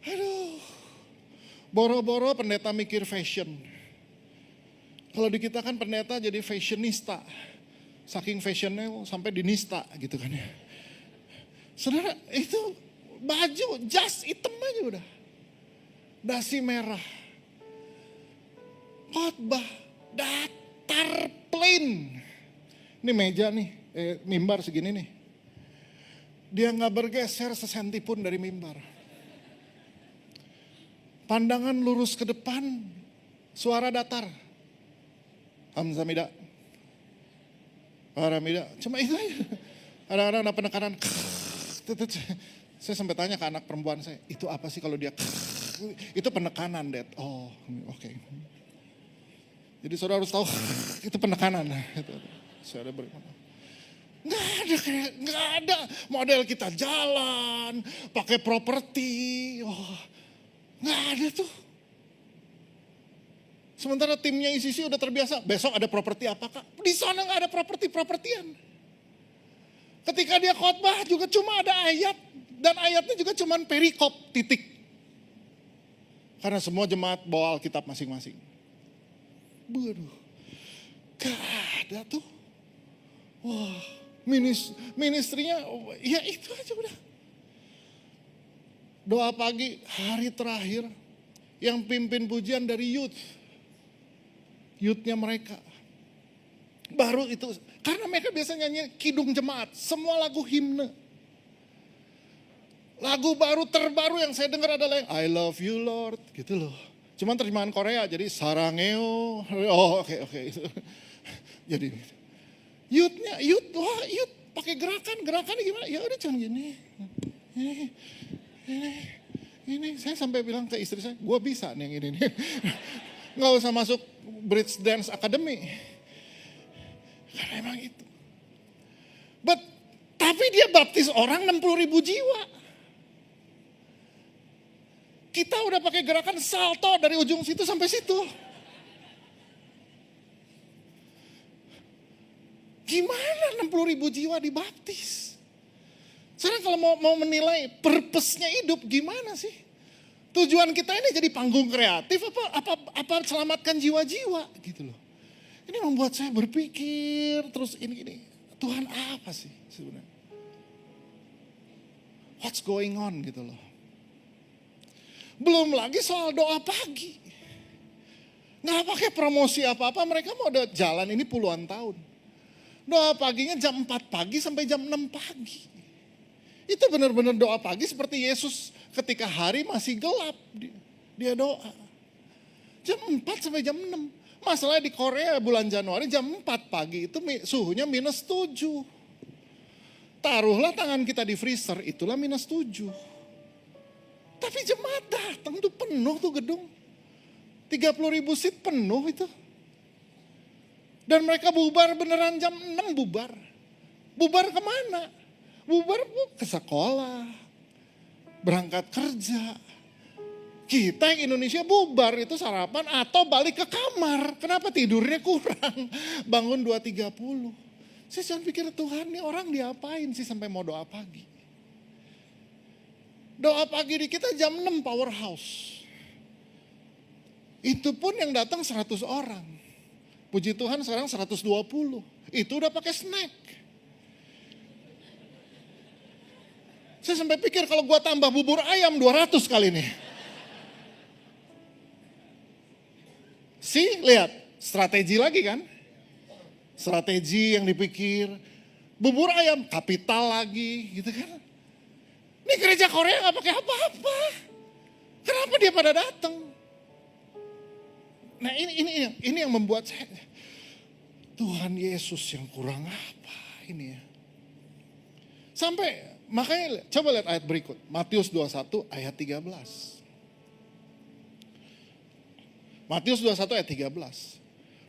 Aduh, boro-boro pendeta mikir fashion. Kalau di kita kan pendeta jadi fashionista. Saking fashionnya sampai dinista gitu kan ya. Saudara, itu baju jas hitam aja udah. Dasi merah. Khotbah datar plain. Ini meja nih, mimbar segini nih. Dia nggak bergeser sesenti pun dari mimbar. Pandangan lurus ke depan, suara datar. Hamzamida. Paramida. Cuma itu aja. Kadang-kadang ada penekanan. Saya sampai tanya ke anak perempuan saya, itu apa sih kalau dia itu penekanan, Dad. Oh, oke. Jadi saudara harus tahu itu penekanan. Saya ada beriman. Nggak ada model kita jalan, pakai properti, nggak ada tuh. Sementara timnya ICC udah terbiasa, besok ada properti apa kak? Di sana nggak ada properti-propertian. Ketika dia khotbah juga cuma ada ayat, dan ayatnya juga cuma perikop, titik. Karena semua jemaat bawa Alkitab masing-masing. Waduh, gak ada tuh. Wah, ministrinya, ya itu aja udah. Doa pagi, hari terakhir, yang pimpin pujian dari youthnya mereka. Baru itu, karena mereka biasanya nyanyi kidung jemaat, semua lagu himne. Lagu baru terbaru yang saya dengar adalah yang I love you Lord, gitu loh. Cuman terjemahan Korea, jadi sarangeo, oke. Jadi youth pakai gerakannya gimana? Ya udah cuma gini. Ini saya sampai bilang ke istri saya, gue bisa nih yang ini nih. Nggak usah masuk Bridge Dance Academy. Karena emang itu. Tapi dia baptis orang 60.000 jiwa. Kita udah pakai gerakan salto dari ujung situ sampai situ. Gimana 60.000 jiwa dibaptis? Sekarang kalau mau menilai purpose-nya hidup gimana sih? Tujuan kita ini jadi panggung kreatif apa selamatkan jiwa-jiwa gitu loh. Ini membuat saya berpikir terus ini Tuhan apa sih sebenarnya? What's going on gitu loh. Belum lagi soal doa pagi. Nggak pakai promosi apa-apa, mereka mau udah jalan ini puluhan tahun. Doa paginya jam 4 pagi sampai jam 6 pagi. Itu benar-benar doa pagi seperti Yesus ketika hari masih gelap. Dia doa. Jam 4 sampai jam 6. Masalahnya di Korea bulan Januari jam 4 pagi itu suhunya -7. Taruhlah tangan kita di freezer, itulah -7. Tapi jemaat datang tuh penuh tuh gedung. 30.000 seat penuh itu. Dan mereka bubar beneran jam 6 bubar. Bubar kemana? Bubar ke sekolah, berangkat kerja. Kita yang Indonesia bubar itu sarapan atau balik ke kamar. Kenapa tidurnya kurang? Bangun 2.30. Saya jangan pikir Tuhan nih orang diapain sih sampai mau doa pagi. Doa pagi di kita jam 6 powerhouse. Itu pun yang datang 100 orang. Puji Tuhan sekarang 120. Itu udah pakai snack. Saya sampai pikir kalau gua tambah bubur ayam 200 kali nih. Lihat, strategi lagi kan? Strategi yang dipikir. Bubur ayam, kapital lagi gitu kan. Ini gereja Korea gak pakai apa-apa. Kenapa dia pada datang? Nah ini yang membuat saya, Tuhan Yesus yang kurang apa ini ya. Sampai, makanya coba lihat ayat berikut. Matius 21 ayat 13. Matius 21 ayat 13.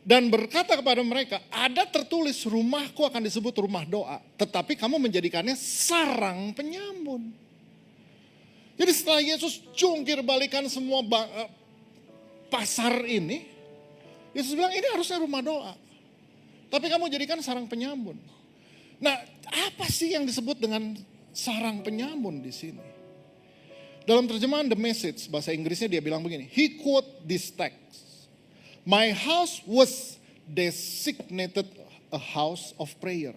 Dan berkata kepada mereka, ada tertulis rumahku akan disebut rumah doa. Tetapi kamu menjadikannya sarang penyamun. Jadi setelah Yesus jungkir balikan semua pasar ini, Yesus bilang ini harusnya rumah doa. Tapi kamu jadikan sarang penyamun. Nah, apa sih yang disebut dengan sarang penyamun di sini? Dalam terjemahan The Message, bahasa Inggrisnya dia bilang begini, he quote this text. My house was designated a house of prayer.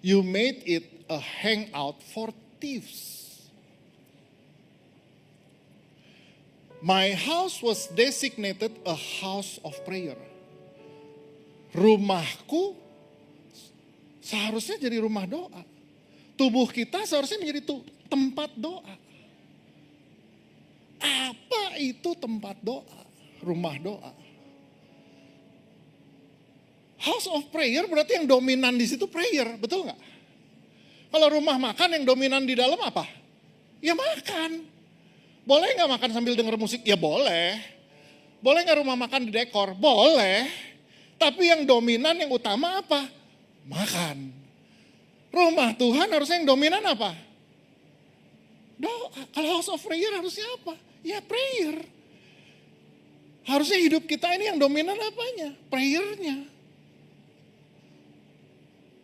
You made it a hangout for thieves. My house was designated a house of prayer. Rumahku seharusnya jadi rumah doa. Tubuh kita seharusnya menjadi tempat doa. Apa itu tempat doa? Rumah doa. House of prayer berarti yang dominan di situ prayer, betul nggak? Kalau rumah makan yang dominan di dalam apa? Ya makan. Boleh nggak makan sambil denger musik? Ya boleh. Boleh nggak rumah makan di dekor? Boleh. Tapi yang dominan, yang utama apa? Makan. Rumah Tuhan harusnya yang dominan apa? Doa. Kalau house of prayer harusnya apa? Ya prayer. Harusnya hidup kita ini yang dominan apanya? Prayernya.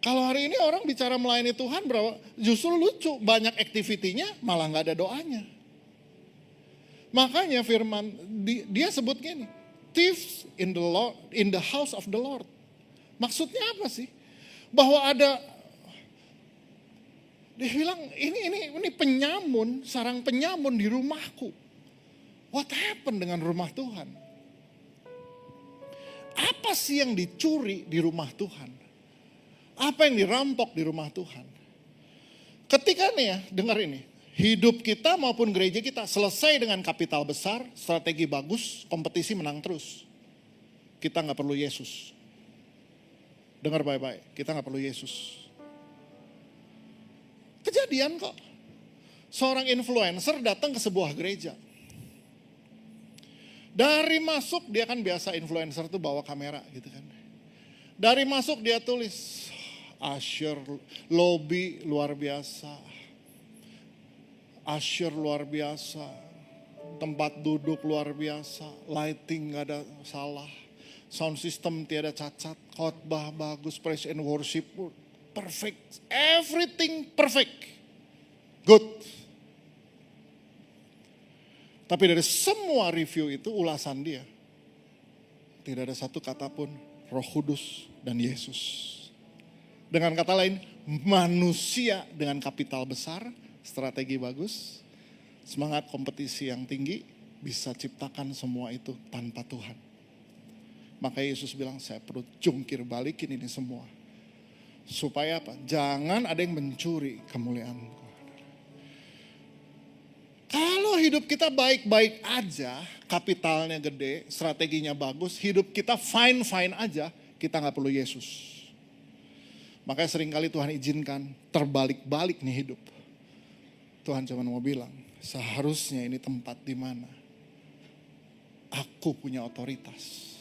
Kalau hari ini orang bicara melayani Tuhan justru lucu. Banyak aktivitinya malah gak ada doanya. Makanya firman dia sebut gini. Thieves in the house of the Lord. Maksudnya apa sih? Bahwa ada, dia bilang ini penyamun, sarang penyamun di rumahku. What happened dengan rumah Tuhan? Apa sih yang dicuri di rumah Tuhan? Apa yang dirampok di rumah Tuhan? Ketika nih ya, dengar ini. Hidup kita maupun gereja kita selesai dengan kapital besar, strategi bagus, kompetisi menang terus. Kita gak perlu Yesus. Dengar baik-baik, kita gak perlu Yesus. Kejadian kok. Seorang influencer datang ke sebuah gereja. Dari masuk dia kan biasa influencer tuh bawa kamera gitu kan. Dari masuk dia tulis usher lobby luar biasa. Usher luar biasa. Tempat duduk luar biasa. Lighting gak ada salah. Sound system tiada cacat. Khotbah bagus, praise and worship perfect. Everything perfect. Good. Tapi dari semua review itu ulasan dia. Tidak ada satu kata pun Roh Kudus dan Yesus. Dengan kata lain, manusia dengan kapital besar, strategi bagus, semangat kompetisi yang tinggi, bisa ciptakan semua itu tanpa Tuhan. Maka Yesus bilang, saya perlu jungkir balikin ini semua. Supaya apa? Jangan ada yang mencuri kemuliaan. Kalau hidup kita baik-baik aja, kapitalnya gede, strateginya bagus, hidup kita fine-fine aja, kita gak perlu Yesus. Makanya seringkali Tuhan izinkan terbalik-balik nih hidup. Tuhan cuma mau bilang, seharusnya ini tempat di mana aku punya otoritas.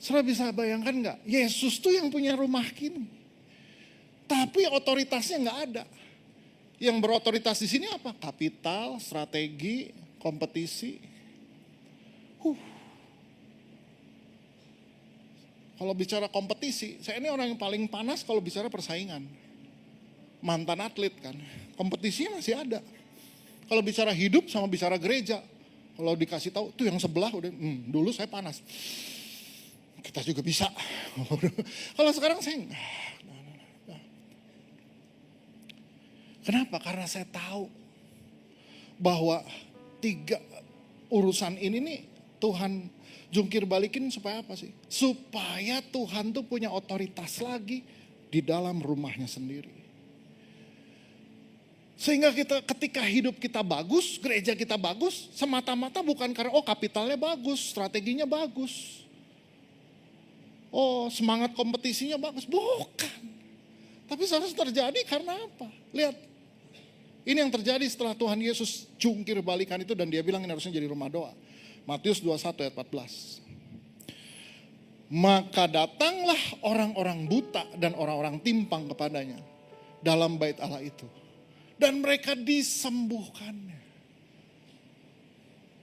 Saudara bisa bayangkan gak? Yesus tuh yang punya rumah kini. Tapi otoritasnya gak ada. Yang berotoritas di sini apa? Kapital, strategi, kompetisi. Kalau bicara kompetisi, saya ini orang yang paling panas kalau bicara persaingan. Mantan atlet kan, kompetisinya masih ada. Kalau bicara hidup sama bicara gereja, kalau dikasih tahu tuh yang sebelah udah, dulu saya panas. Kita juga bisa. Kalau sekarang saya kenapa? Karena saya tahu bahwa 3 urusan ini nih Tuhan jungkir balikin supaya apa sih? Supaya Tuhan tuh punya otoritas lagi di dalam rumahnya sendiri. Sehingga ketika hidup kita bagus, gereja kita bagus, semata-mata bukan karena kapitalnya bagus, strateginya bagus. Semangat kompetisinya bagus, bukan. Tapi seharusnya terjadi karena apa? Lihat. Ini yang terjadi setelah Tuhan Yesus jungkir balikan itu dan dia bilang ini harusnya jadi rumah doa. Matius 21 ayat 14. Maka datanglah orang-orang buta dan orang-orang timpang kepadanya dalam bait Allah itu. Dan mereka disembuhkannya.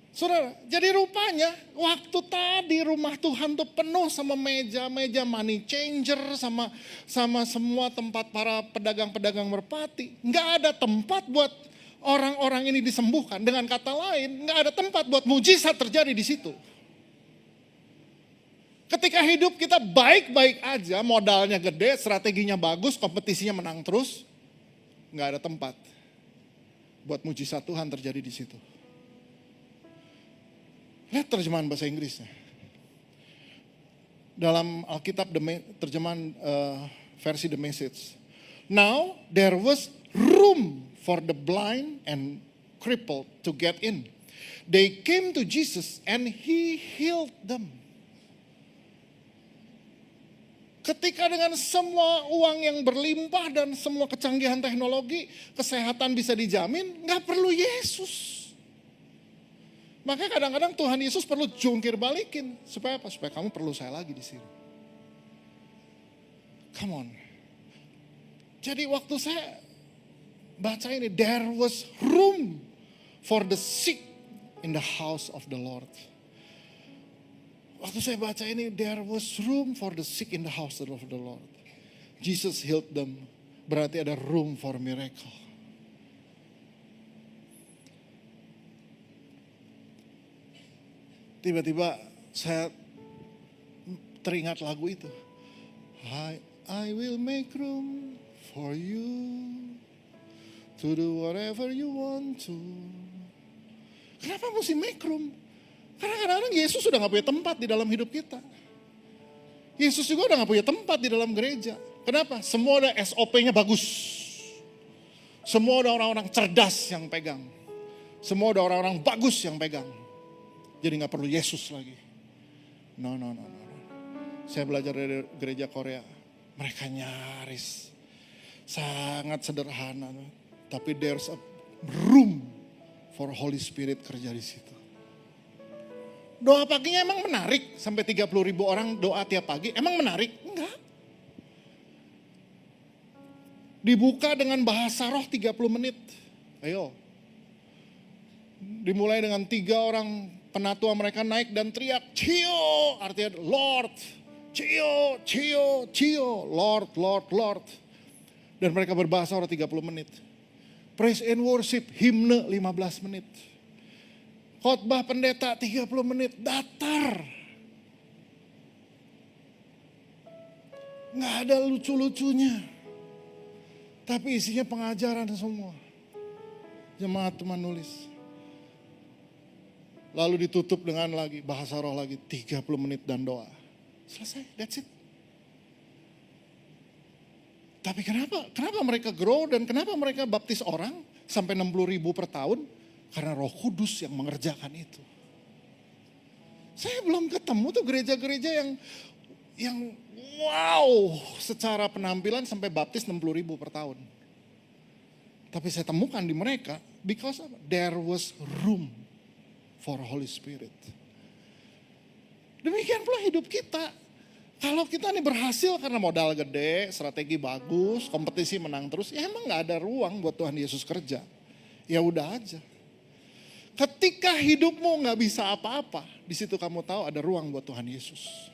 Saudara, jadi rupanya waktu tadi rumah Tuhan tuh penuh sama meja-meja money changer, sama semua tempat para pedagang-pedagang merpati. Nggak ada tempat buat orang-orang ini disembuhkan. Dengan kata lain, nggak ada tempat buat mujizat terjadi di situ. Ketika hidup kita baik-baik aja, modalnya gede, strateginya bagus, kompetisinya menang terus, nggak ada tempat buat mujizat Tuhan terjadi di situ. Lihat terjemahan bahasa Inggrisnya. Dalam Alkitab terjemahan versi The Message. Now there was room for the blind and crippled to get in. They came to Jesus and he healed them. Ketika dengan semua uang yang berlimpah dan semua kecanggihan teknologi, kesehatan bisa dijamin, gak perlu Yesus. Makanya kadang-kadang Tuhan Yesus perlu jungkir balikin. Supaya apa? Supaya kamu perlu saya lagi di sini. Come on. Jadi waktu saya baca ini, there was room for the sick in the house of the Lord. Waktu saya baca ini, there was room for the sick in the house of the Lord. Jesus healed them. Berarti ada room for miracle. Tiba-tiba saya teringat lagu itu. I will make room for you to do whatever you want to. Kenapa mesti make room? Karena kadang-kadang Yesus sudah gak punya tempat di dalam hidup kita. Yesus juga udah gak punya tempat di dalam gereja. Kenapa? Semua ada SOP-nya bagus. Semua ada orang-orang cerdas yang pegang. Semua ada orang-orang bagus yang pegang. Jadi gak perlu Yesus lagi. No. Saya belajar dari gereja Korea. Mereka nyaris. Sangat sederhana. Tapi there's a room for Holy Spirit kerja di situ. Doa paginya emang menarik sampai 30.000 orang doa tiap pagi, emang menarik? Enggak. Dibuka dengan bahasa roh 30 menit. Ayo. Dimulai dengan 3 orang penatua mereka naik dan teriak, Cio, artinya Lord, Cio, Cio, Cio, Lord, Lord, Lord. Dan mereka berbahasa roh 30 menit. Praise and worship, himne 15 menit. Khotbah pendeta 30 menit, datar. Nggak ada lucu-lucunya. Tapi isinya pengajaran semua. Jemaat cuma nulis. Lalu ditutup dengan lagi bahasa roh lagi 30 menit dan doa. Selesai, that's it. Tapi kenapa mereka grow dan kenapa mereka baptis orang sampai 60.000 per tahun? Karena Roh Kudus yang mengerjakan itu. Saya belum ketemu tuh gereja-gereja yang wow secara penampilan sampai baptis 60.000 per tahun. Tapi saya temukan di mereka because there was room for Holy Spirit. Demikian pula hidup kita. Kalau kita nih berhasil karena modal gede, strategi bagus, kompetisi menang terus, ya emang gak ada ruang buat Tuhan Yesus kerja. Ya udah aja. Ketika hidupmu gak bisa apa-apa, di situ kamu tahu ada ruang buat Tuhan Yesus.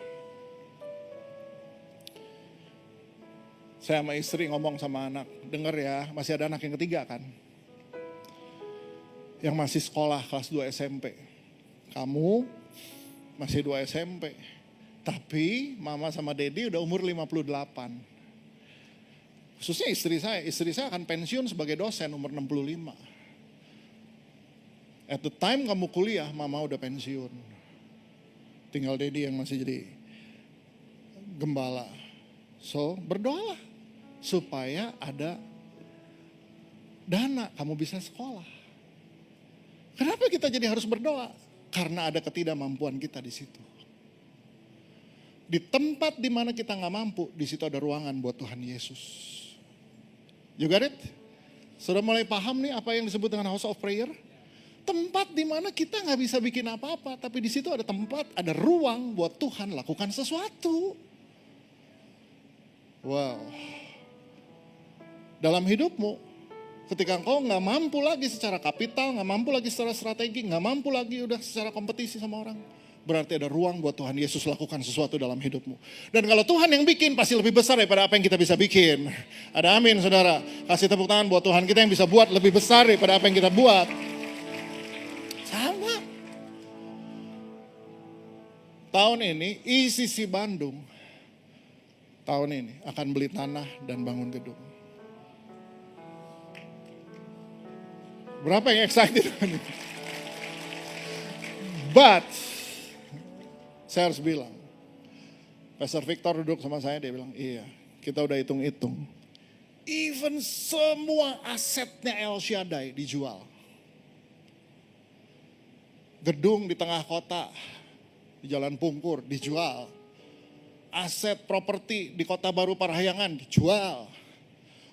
Saya sama istri ngomong sama anak, denger ya, masih ada anak yang ketiga kan. Yang masih sekolah kelas 2 SMP. Kamu masih 2 SMP. Tapi mama sama Dedi udah umur 58. Khususnya istri saya akan pensiun sebagai dosen umur 65. At the time kamu kuliah, mama udah pensiun. Tinggal Dedi yang masih jadi gembala. So berdoalah supaya ada dana kamu bisa sekolah. Kenapa kita jadi harus berdoa? Karena ada ketidakmampuan kita di situ. Di tempat di mana kita nggak mampu, di situ ada ruangan buat Tuhan Yesus. You got it? Sudah mulai paham nih apa yang disebut dengan house of prayer? Tempat di mana kita nggak bisa bikin apa-apa, tapi di situ ada tempat, ada ruang buat Tuhan lakukan sesuatu. Wow. Dalam hidupmu, ketika engkau nggak mampu lagi secara kapital, nggak mampu lagi secara strategi, nggak mampu lagi udah secara kompetisi sama orang, berarti ada ruang buat Tuhan Yesus lakukan sesuatu dalam hidupmu. Dan kalau Tuhan yang bikin pasti lebih besar daripada apa yang kita bisa bikin. Ada amin saudara. Kasih tepuk tangan buat Tuhan kita yang bisa buat lebih besar daripada apa yang kita buat. Sama. Tahun ini ICC Bandung tahun ini akan beli tanah dan bangun gedung. Berapa yang excited? But saya harus bilang, Pastor Victor duduk sama saya, dia bilang, iya kita udah hitung-hitung. Even semua asetnya El Shaddai dijual. Gedung di tengah kota, di Jalan Pungkur dijual. Aset properti di Kota Baru Parahyangan dijual.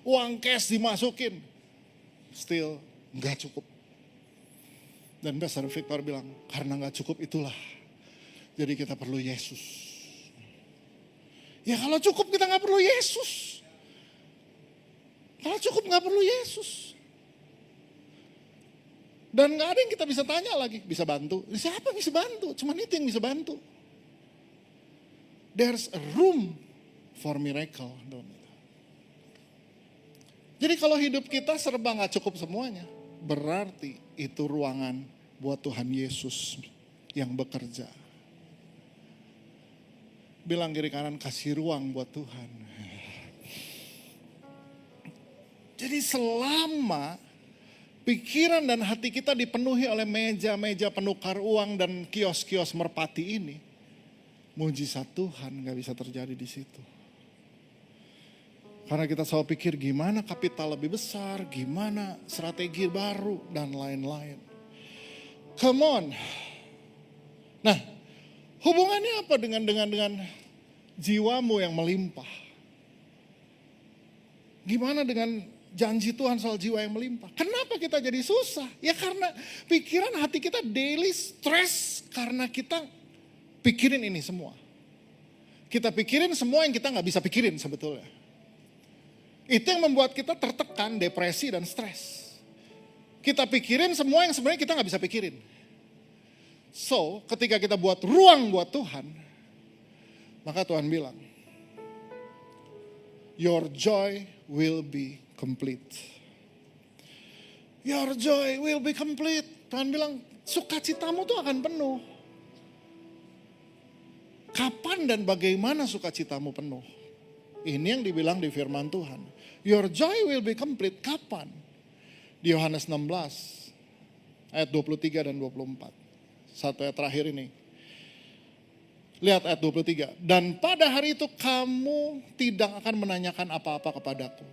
Uang cash dimasukin. Still nggak cukup. Dan Pastor Victor bilang, karena nggak cukup itulah. Jadi kita perlu Yesus. Ya kalau cukup kita nggak perlu Yesus. Kalau cukup nggak perlu Yesus. Dan nggak ada yang kita bisa tanya lagi, bisa bantu. Siapa yang bisa bantu? Cuman itu yang bisa bantu. There's a room for miracle. Jadi kalau hidup kita serba nggak cukup semuanya, berarti itu ruangan buat Tuhan Yesus yang bekerja. Bilang kiri kanan, kasih ruang buat Tuhan. Jadi selama pikiran dan hati kita dipenuhi oleh meja-meja penukar uang dan kios-kios merpati ini, mujizat Tuhan gak bisa terjadi di situ. Karena kita selalu pikir gimana kapital lebih besar, gimana strategi baru dan lain-lain. Come on. Nah, hubungannya apa dengan jiwamu yang melimpah? Gimana dengan janji Tuhan soal jiwa yang melimpah. Kenapa kita jadi susah? Ya karena pikiran hati kita daily stress karena kita pikirin ini semua. Kita pikirin semua yang kita nggak bisa pikirin sebetulnya. Itu yang membuat kita tertekan, depresi dan stres. Kita pikirin semua yang sebenarnya kita nggak bisa pikirin. So, ketika kita buat ruang buat Tuhan, maka Tuhan bilang, your joy will be complete. Your joy will be complete. Tuhan bilang, sukacitamu tuh akan penuh. Kapan dan bagaimana sukacitamu penuh? Ini yang dibilang di firman Tuhan. Your joy will be complete. Kapan? Di Yohanes 16 ayat 23 dan 24. Satu ayat terakhir ini. Lihat ayat 23. Dan pada hari itu kamu tidak akan menanyakan apa-apa kepadaku.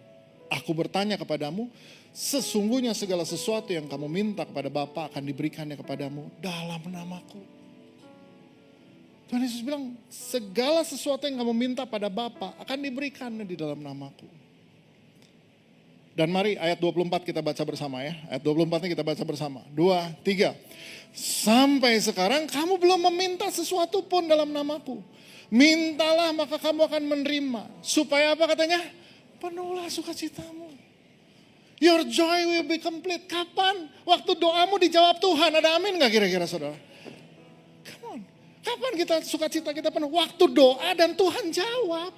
Aku bertanya kepadamu, sesungguhnya segala sesuatu yang kamu minta kepada Bapa akan diberikannya kepadamu dalam namaku. Tuhan Yesus bilang, segala sesuatu yang kamu minta pada Bapa akan diberikannya di dalam namaku. Dan mari ayat 24 kita baca bersama ya. Ayat 24-nya kita baca bersama. 2, 3. Sampai sekarang kamu belum meminta sesuatu pun dalam namaku. Mintalah maka kamu akan menerima. Supaya apa katanya? Penuhlah sukacitamu. Your joy will be complete. Kapan? Waktu doamu dijawab Tuhan. Ada amin gak kira-kira saudara? Come on. Kapan kita sukacita kita penuh? Waktu doa dan Tuhan jawab.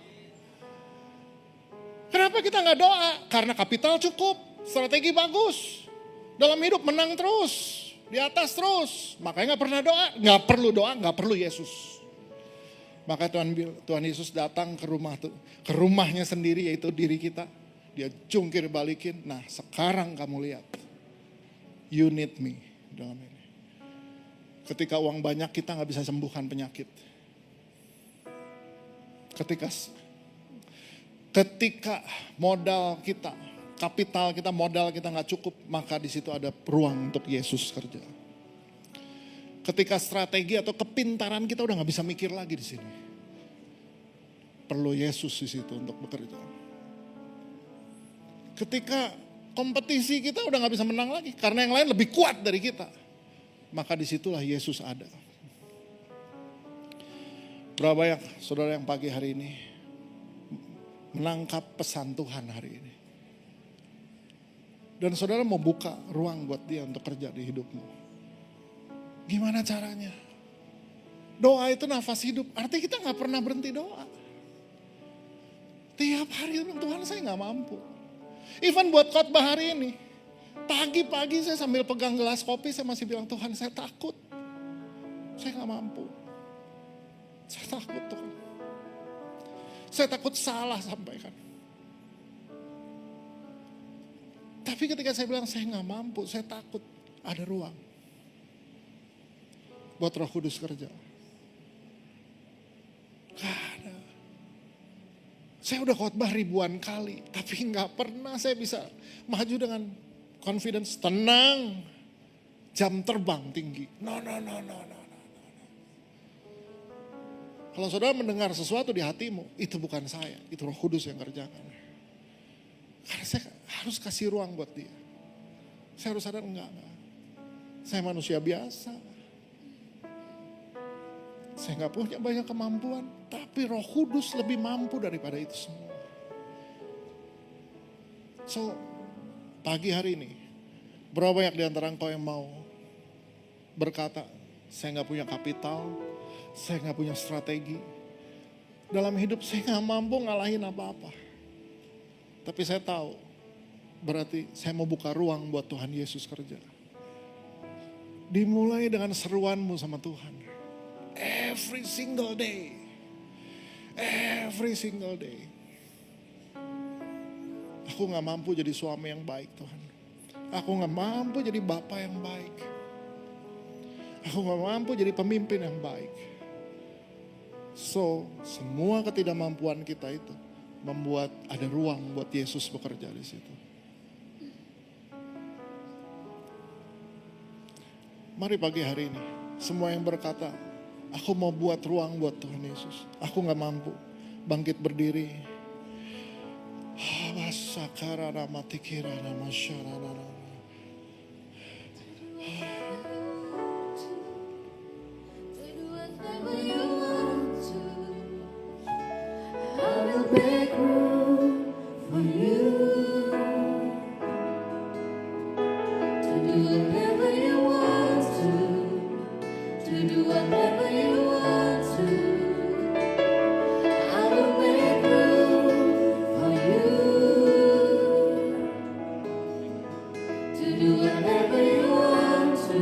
Kenapa kita gak doa? Karena kapital cukup. Strategi bagus. Dalam hidup menang terus. Di atas terus. Makanya gak pernah doa. Gak perlu doa, gak perlu Yesus. Maka Tuhan Yesus datang ke rumahnya sendiri, yaitu diri kita. Dia jungkir balikin. Nah sekarang kamu lihat. You need me. Dalam ini. Ketika uang banyak kita gak bisa sembuhkan penyakit. Ketika modal kita, kapital kita, modal kita gak cukup, maka di situ ada ruang untuk Yesus kerja. Ketika strategi atau kepintaran kita udah gak bisa mikir lagi di sini, perlu Yesus di situ untuk bekerja. Ketika kompetisi kita udah gak bisa menang lagi, karena yang lain lebih kuat dari kita, maka disitulah Yesus ada. Berapa banyak saudara yang pagi hari ini menangkap pesan Tuhan hari ini. Dan saudara mau buka ruang buat dia untuk kerja di hidupmu. Gimana caranya? Doa itu nafas hidup, artinya kita gak pernah berhenti doa. Tiap hari Tuhan saya gak mampu. Even buat khotbah hari ini. Pagi-pagi saya sambil pegang gelas kopi saya masih bilang Tuhan saya takut. Saya gak mampu. Saya takut Tuhan. Saya takut salah sampaikan. Tapi ketika saya bilang saya gak mampu, saya takut, ada ruang. Buat Roh Kudus kerja. Gak ada. Saya udah khotbah ribuan kali, tapi gak pernah saya bisa maju dengan confidence, tenang, jam terbang tinggi. No. Kalau saudara mendengar sesuatu di hatimu, itu bukan saya, itu Roh Kudus yang kerjakan. Karena saya harus kasih ruang buat dia. Saya harus sadar enggak. Saya manusia biasa. Saya enggak punya banyak kemampuan, tapi Roh Kudus lebih mampu daripada itu semua. So, pagi hari ini, berapa banyak di antara engkau yang mau berkata, saya gak punya kapital, saya gak punya strategi. Dalam hidup saya gak mampu ngalahin apa-apa. Tapi saya tahu, berarti saya mau buka ruang buat Tuhan Yesus kerja. Dimulai dengan seruanmu sama Tuhan. Every single day. Every single day. Aku gak mampu jadi suami yang baik Tuhan. Aku gak mampu jadi bapak yang baik. Aku gak mampu jadi pemimpin yang baik. So, semua ketidakmampuan kita itu membuat ada ruang buat Yesus bekerja di situ. Mari pagi hari ini, semua yang berkata, aku mau buat ruang buat Tuhan Yesus. Aku gak mampu bangkit berdiri. Sakarana matikirana masyarana. Whatever you want to, I will make room for you to do whatever you want to do whatever you want to. I will make room for you to do whatever you want to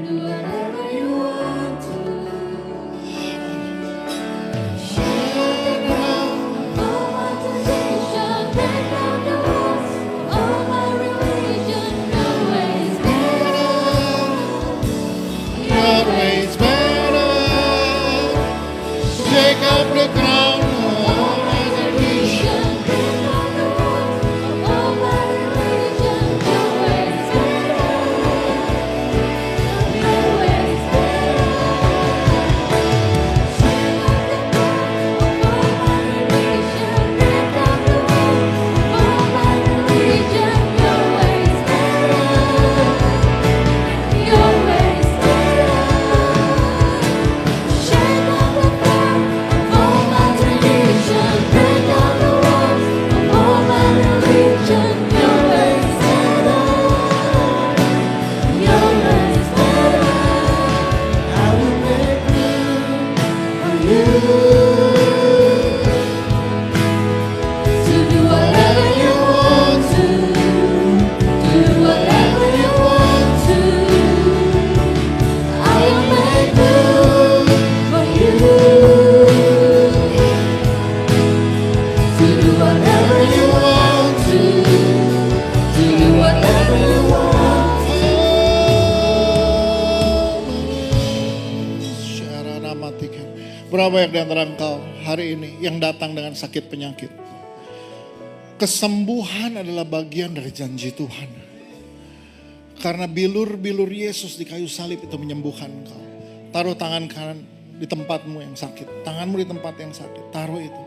do whatever you want to. Shake up the ground, all my tradition, break down the walls, all my religion. Your ways better, Your ways better. Shake up the ground. all my tradition, break down the walls, all my religion. Your ways better, your ways better. Shake up the ground, all my religion, break down the walls, all my religion. Your ways better, your ways better. Shake up the ground of all my tradition, break down the walls of all my religion. Your ways better, your ways better. I will make room for you To do whatever you want to, do whatever you want to. I will make room for you. To do whatever you want to do whatever you want. Syarana matikan. Berapa di antara engkau hari ini yang datang dengan sakit penyakit? Kesembuhan adalah bagian dari janji Tuhan. Karena bilur-bilur Yesus di kayu salib itu menyembuhkan engkau. Taruh tangan kanan di tempatmu yang sakit. Tanganmu di tempat yang sakit. Taruh itu.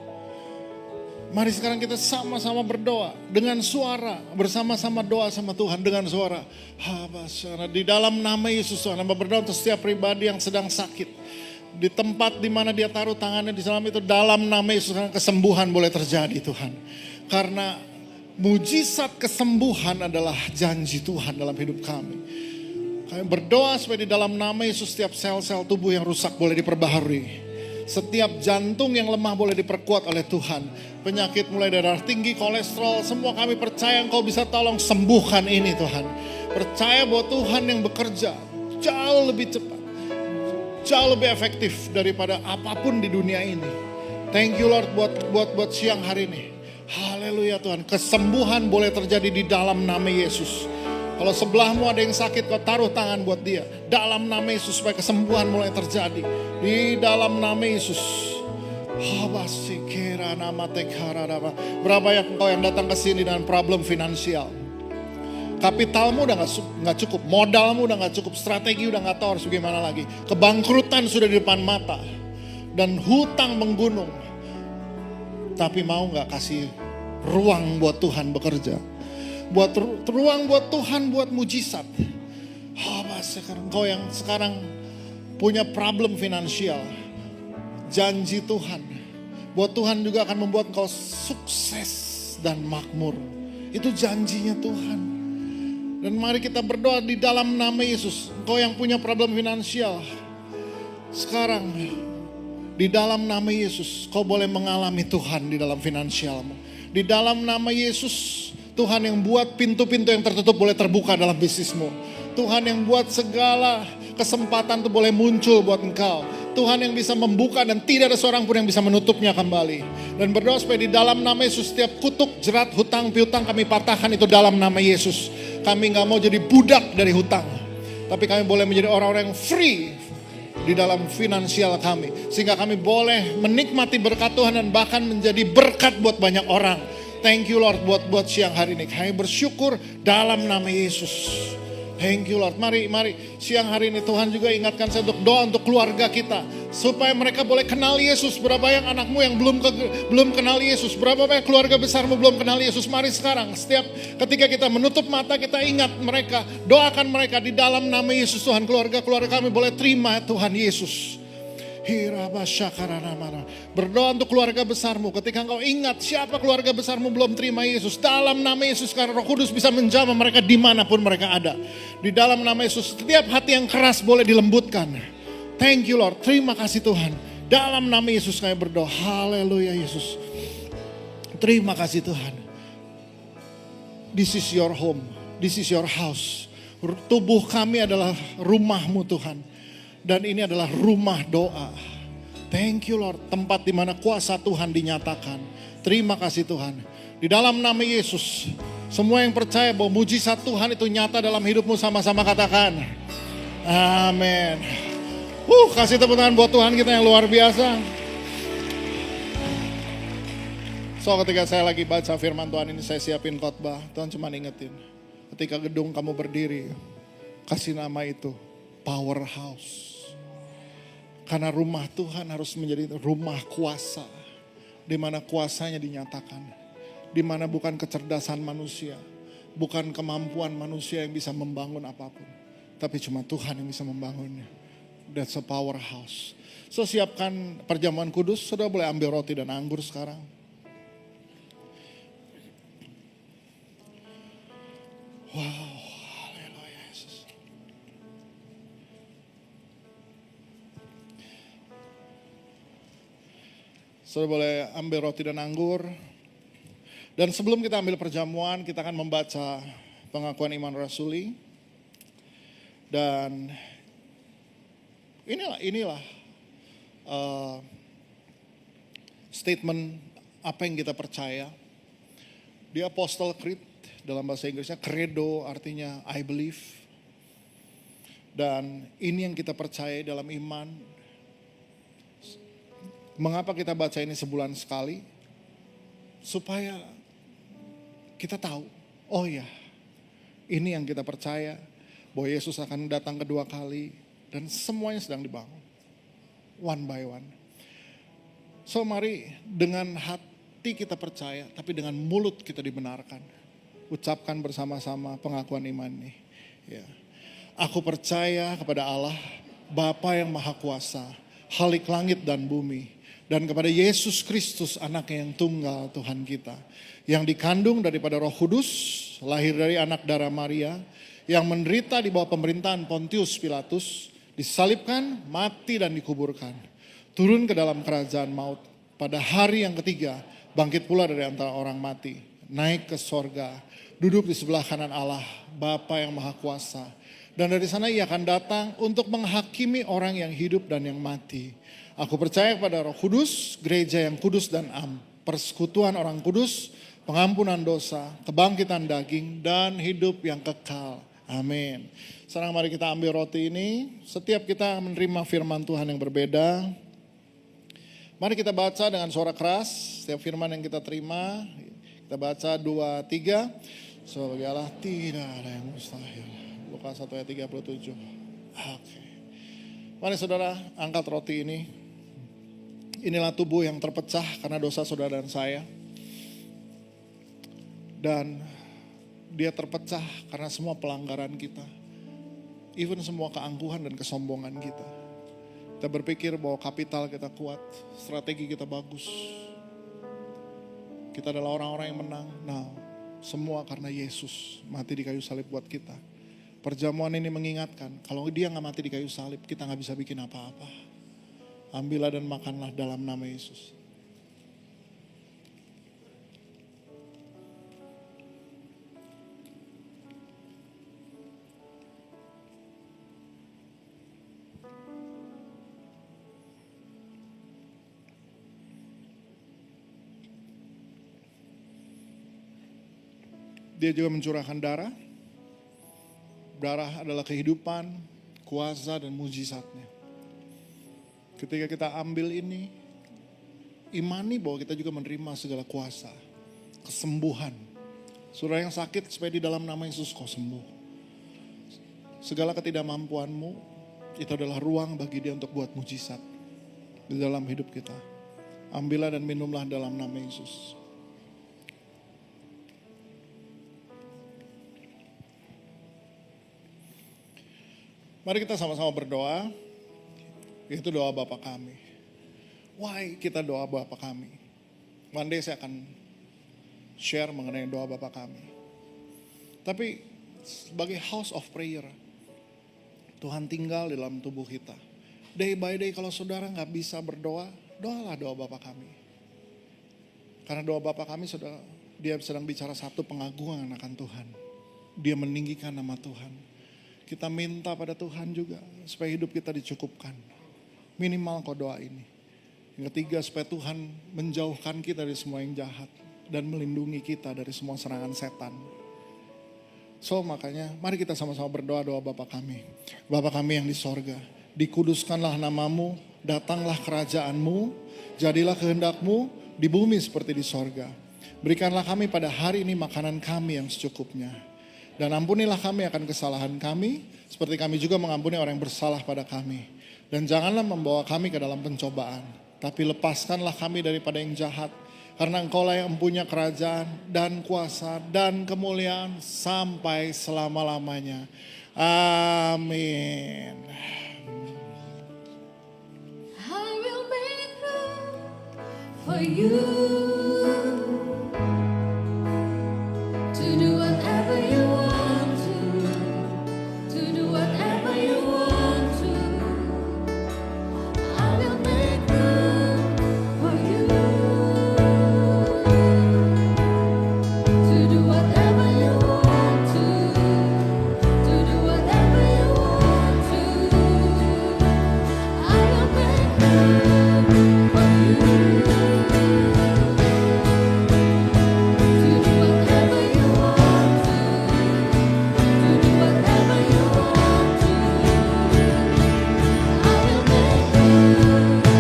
Mari sekarang kita sama-sama berdoa dengan suara, bersama-sama doa sama Tuhan dengan suara. Habasana di dalam nama Yesus Tuhan, hamba berdoa untuk setiap pribadi yang sedang sakit. Di tempat di mana dia taruh tangannya di dalam itu, dalam nama Yesus Tuhan, kesembuhan boleh terjadi Tuhan. Karena mujizat kesembuhan adalah janji Tuhan dalam hidup kami. Kami berdoa supaya di dalam nama Yesus setiap sel-sel tubuh yang rusak boleh diperbaharui. Setiap jantung yang lemah boleh diperkuat oleh Tuhan. Penyakit mulai dari darah tinggi, kolesterol, semua kami percaya Engkau bisa tolong sembuhkan ini Tuhan. Percaya bahwa Tuhan yang bekerja jauh lebih cepat, jauh lebih efektif daripada apapun di dunia ini. Thank you Lord buat siang hari ini. Haleluya Tuhan, kesembuhan boleh terjadi di dalam nama Yesus. Kalau sebelahmu ada yang sakit, kau taruh tangan buat dia. Dalam nama Yesus supaya kesembuhan mulai terjadi. Di dalam nama Yesus. Berapa yang engkau yang datang ke sini dengan problem finansial? Kapitalmu udah nggak cukup, modalmu udah nggak cukup, strategi udah nggak tahu harus gimana lagi. Kebangkrutan sudah di depan mata dan hutang menggunung. Tapi mau nggak kasih ruang buat Tuhan bekerja? Buat ruang buat Tuhan buat mujizat. Engkau yang sekarang punya problem finansial, janji Tuhan, buat Tuhan juga akan membuat engkau sukses dan makmur. Itu janjinya Tuhan. Dan mari kita berdoa di dalam nama Yesus. Engkau yang punya problem finansial, sekarang di dalam nama Yesus kau boleh mengalami Tuhan di dalam finansialmu. Di dalam nama Yesus, Tuhan yang buat pintu-pintu yang tertutup boleh terbuka dalam bisnismu. Tuhan yang buat segala kesempatan itu boleh muncul buat engkau. Tuhan yang bisa membuka dan tidak ada seorang pun yang bisa menutupnya kembali. Dan berdoa supaya di dalam nama Yesus setiap kutuk, jerat, hutang, piutang kami patahkan itu dalam nama Yesus. Kami gak mau jadi budak dari hutang. Tapi kami boleh menjadi orang-orang yang free di dalam finansial kami. Sehingga kami boleh menikmati berkat Tuhan dan bahkan menjadi berkat buat banyak orang. Thank you Lord buat siang hari ini. Kami bersyukur dalam nama Yesus. Thank you Lord. Mari siang hari ini Tuhan juga ingatkan saya untuk doa untuk keluarga kita. Supaya mereka boleh kenal Yesus. Berapa yang anakmu yang belum kenal Yesus. Berapa banyak keluarga besarmu belum kenal Yesus. Mari sekarang ketika kita menutup mata kita ingat mereka. Doakan mereka di dalam nama Yesus Tuhan. Keluarga kami boleh terima Tuhan Yesus. Berdoa untuk keluarga besarmu. Ketika engkau ingat siapa keluarga besarmu belum terima Yesus. Dalam nama Yesus karena Roh Kudus bisa menjamah mereka dimanapun mereka ada. Di dalam nama Yesus setiap hati yang keras boleh dilembutkan. Thank you Lord. Terima kasih Tuhan. Dalam nama Yesus kami berdoa. Haleluya Yesus. Terima kasih Tuhan. This is your home. This is your house. Tubuh kami adalah rumahmu Tuhan. Dan ini adalah rumah doa. Thank you Lord. Tempat di mana kuasa Tuhan dinyatakan. Terima kasih Tuhan. Di dalam nama Yesus. Semua yang percaya bahwa mujizat Tuhan itu nyata dalam hidupmu sama-sama katakan. Amin. Kasih tepuk tangan buat Tuhan kita yang luar biasa. So ketika saya lagi baca firman Tuhan ini saya siapin khotbah. Tuhan cuma ingetin. Ketika gedung kamu berdiri. Kasih nama itu powerhouse. Karena rumah Tuhan harus menjadi rumah kuasa. Di mana kuasanya dinyatakan. Di mana bukan kecerdasan manusia. Bukan kemampuan manusia yang bisa membangun apapun. Tapi cuma Tuhan yang bisa membangunnya. That's a powerhouse. So siapkan perjamuan kudus. Saudara boleh ambil roti dan anggur sekarang. Wow. Saudara boleh ambil roti dan anggur. Dan sebelum kita ambil perjamuan, kita akan membaca pengakuan iman rasuli. Dan inilah statement apa yang kita percaya. Di Apostle Creed, dalam bahasa Inggrisnya credo artinya I believe. Dan ini yang kita percaya dalam iman. Mengapa kita baca ini sebulan sekali? Supaya kita tahu, oh ya, ini yang kita percaya, bahwa Yesus akan datang kedua kali, dan semuanya sedang dibangun. One by one. So mari dengan hati kita percaya, tapi dengan mulut kita dibenarkan. Ucapkan bersama-sama pengakuan iman ini. Ya. Aku percaya kepada Allah, Bapa yang Maha Kuasa, Khalik langit dan bumi. Dan kepada Yesus Kristus anaknya yang tunggal Tuhan kita. Yang dikandung daripada Roh Kudus, lahir dari anak darah Maria. Yang menderita di bawah pemerintahan Pontius Pilatus. Disalibkan, mati dan dikuburkan. Turun ke dalam kerajaan maut. Pada hari yang ketiga, bangkit pula dari antara orang mati. Naik ke sorga, duduk di sebelah kanan Allah, Bapa yang Maha Kuasa. Dan dari sana ia akan datang untuk menghakimi orang yang hidup dan yang mati. Aku percaya kepada Roh Kudus, gereja yang kudus dan am, persekutuan orang kudus, pengampunan dosa, kebangkitan daging, dan hidup yang kekal. Amin. Sekarang mari kita ambil roti ini, setiap kita menerima firman Tuhan yang berbeda. Mari kita baca dengan suara keras, setiap firman yang kita terima, kita baca 2, 3. Sebagai Allah tidak ada yang mustahil. Lukas 1 ayat 37. Oke. Mari saudara angkat roti ini. Inilah tubuh yang terpecah karena dosa saudara dan saya. Dan dia terpecah karena semua pelanggaran kita. Even semua keangkuhan dan kesombongan kita. Kita berpikir bahwa kapital kita kuat, strategi kita bagus. Kita adalah orang-orang yang menang. Nah, semua karena Yesus mati di kayu salib buat kita. Perjamuan ini mengingatkan, kalau dia gak mati di kayu salib, kita gak bisa bikin apa-apa. Ambillah dan makanlah dalam nama Yesus. Dia juga mencurahkan darah. Darah adalah kehidupan, kuasa dan mujizatnya. Ketika kita ambil ini, imani bahwa kita juga menerima segala kuasa, kesembuhan. Saudara yang sakit supaya di dalam nama Yesus kau sembuh. segala ketidakmampuanmu, itu adalah ruang bagi dia untuk buat mujizat di dalam hidup kita. Ambillah dan minumlah dalam nama Yesus. Mari kita sama-sama berdoa, yaitu doa Bapa kami. Why kita doa Bapa kami? One day saya akan share mengenai doa Bapa kami. Tapi sebagai house of prayer, Tuhan tinggal di dalam tubuh kita. Day by day kalau saudara gak bisa berdoa, doalah doa Bapa kami. Karena doa Bapa kami dia sedang bicara satu pengagungan akan Tuhan. Dia meninggikan nama Tuhan. Kita minta pada Tuhan juga supaya hidup kita dicukupkan. Minimal kau doa ini. Yang ketiga, supaya Tuhan menjauhkan kita dari semua yang jahat dan melindungi kita dari semua serangan setan. So makanya mari kita sama-sama berdoa doa Bapa kami. Bapa kami yang di sorga, dikuduskanlah namamu, datanglah kerajaanmu, jadilah kehendakmu di bumi seperti di sorga. Berikanlah kami pada hari ini makanan kami yang secukupnya. Dan ampunilah kami akan kesalahan kami, seperti kami juga mengampuni orang yang bersalah pada kami. Dan janganlah membawa kami ke dalam pencobaan, tapi lepaskanlah kami daripada yang jahat. Karena Engkaulah yang mempunyai kerajaan dan kuasa dan kemuliaan sampai selama-lamanya. Amin. I will make room for you to do whatever you want to do whatever you want to. I will make room for you to do whatever you want to do whatever you want to. I will make room for you to do whatever you want to do whatever you want to. I will make room for you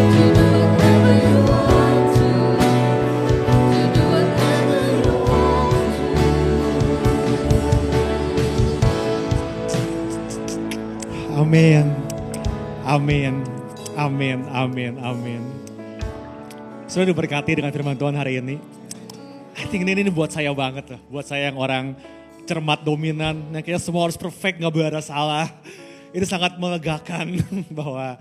to do whatever you want to do whatever you want to. Amin. Amin. Amin. Amin. Amin. Sudah diberkati dengan firman Tuhan hari ini. I think ini buat saya banget loh. Buat saya yang orang cermat dominan. Yang kayaknya semua harus perfect, gak boleh ada salah. Ini sangat melegakan bahwa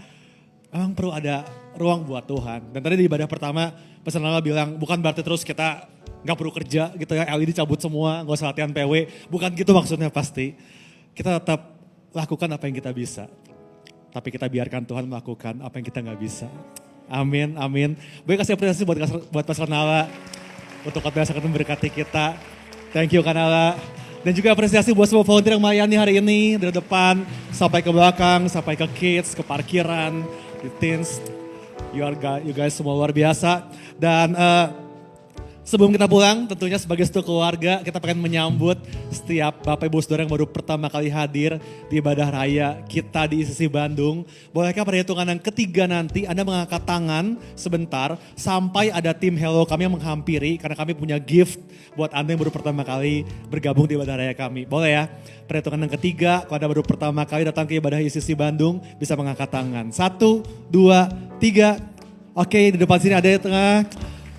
emang perlu ada ruang buat Tuhan. Dan tadi di ibadah pertama, Pastor Nala bilang bukan berarti terus kita gak perlu kerja gitu ya. LED cabut semua, gak usah latihan PW. Bukan gitu maksudnya pasti. Kita tetap lakukan apa yang kita bisa. Tapi kita biarkan Tuhan melakukan apa yang kita gak bisa. Amin, amin. Boleh kasih apresiasi buat Pastor Nala. Untuk khotbah sangat memberkati kita. Thank you Kanala. Dan juga apresiasi buat semua volunteer yang melayani hari ini. Dari depan sampai ke belakang, sampai ke kids, ke parkiran, di teens. You guys semua luar biasa. Dan sebelum kita pulang, tentunya sebagai satu keluarga, kita pengen menyambut setiap Bapak Ibu Saudara yang baru pertama kali hadir di ibadah raya kita di ICC Bandung. Bolehkah pada hitungan yang ketiga nanti Anda mengangkat tangan sebentar sampai ada tim Hello kami yang menghampiri karena kami punya gift buat Anda yang baru pertama kali bergabung di ibadah raya kami. Boleh ya? Pada hitungan yang ketiga, kalau Anda baru pertama kali datang ke ibadah ICC Bandung, bisa mengangkat tangan. 1, 2, 3. Oke, di depan sini ada di tengah.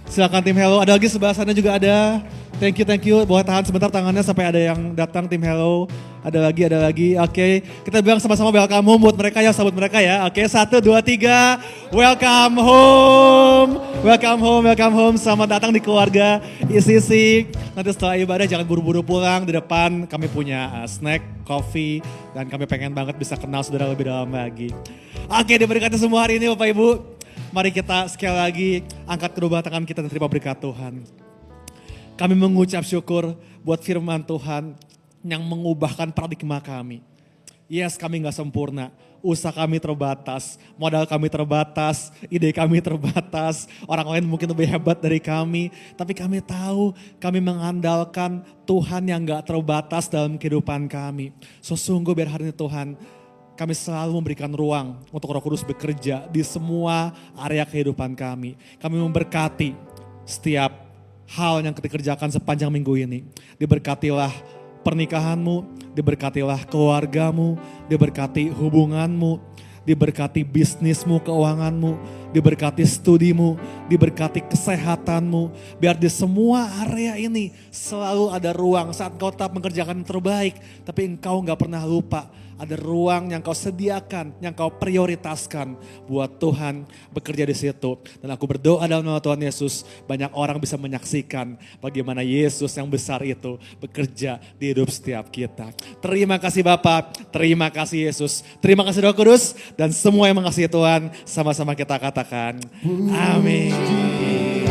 Silakan tim Hello, ada lagi sebelah sana juga ada. Thank you. Boleh tahan sebentar tangannya sampai ada yang datang tim Hello. Ada lagi. Oke, kita bilang sama-sama welcome home buat mereka ya, sambut mereka ya. Oke, 1, 2, 3. Welcome home. Selamat datang di keluarga ICC. Nanti setelah ibadah jangan buru-buru pulang. Di depan kami punya snack, coffee, dan kami pengen banget bisa kenal saudara lebih dalam lagi. Oke, diberkati semua hari ini Bapak Ibu. Mari kita sekali lagi angkat kedua tangan kita dan terima berkat Tuhan. Kami mengucap syukur buat firman Tuhan yang mengubahkan paradigma kami. Yes, kami gak sempurna, usaha kami terbatas, modal kami terbatas, ide kami terbatas, orang lain mungkin lebih hebat dari kami. Tapi kami tahu kami mengandalkan Tuhan yang gak terbatas dalam kehidupan kami. Sesungguh biar hari ini Tuhan, kami selalu memberikan ruang untuk Roh Kudus bekerja di semua area kehidupan kami. Kami memberkati setiap hal yang kita kerjakan sepanjang minggu ini. Diberkatilah pernikahanmu, diberkatilah keluargamu, diberkati hubunganmu, diberkati bisnismu, keuanganmu, diberkati studimu, diberkati kesehatanmu. Biar di semua area ini selalu ada ruang saat kau tetap mengerjakan yang terbaik. Tapi engkau gak pernah lupa ada ruang yang kau sediakan, yang kau prioritaskan buat Tuhan bekerja di situ. Dan aku berdoa dalam nama Tuhan Yesus, banyak orang bisa menyaksikan bagaimana Yesus yang besar itu bekerja di hidup setiap kita. Terima kasih Bapak, terima kasih Yesus, terima kasih Roh Kudus, dan semua yang mengasihi Tuhan, sama-sama kita katakan, amin. Amin.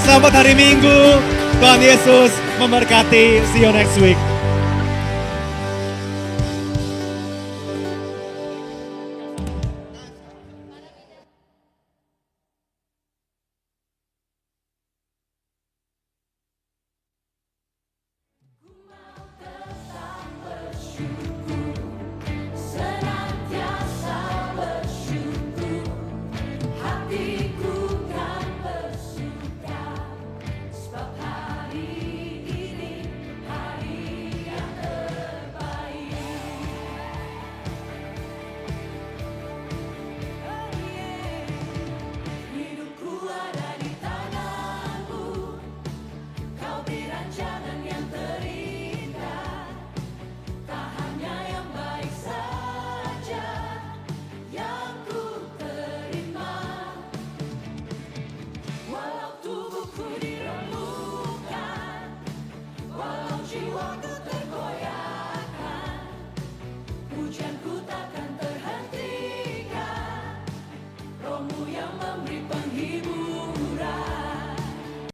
Selamat hari Minggu. Tuhan Yesus memberkati. See you next week. Senantiasa bersyukur, hatiku kan bersuka, sebab hari ini hari yang terbaik. Hidupku ada di tanganmu, kau beri rancangan yang terindah. Tak hanya yang baik saja yang ku terima, walau tubuhku diremukkan, walau jiwaku tergoyahkan, pujianku takkan terhentikan, Rohmu yang memberi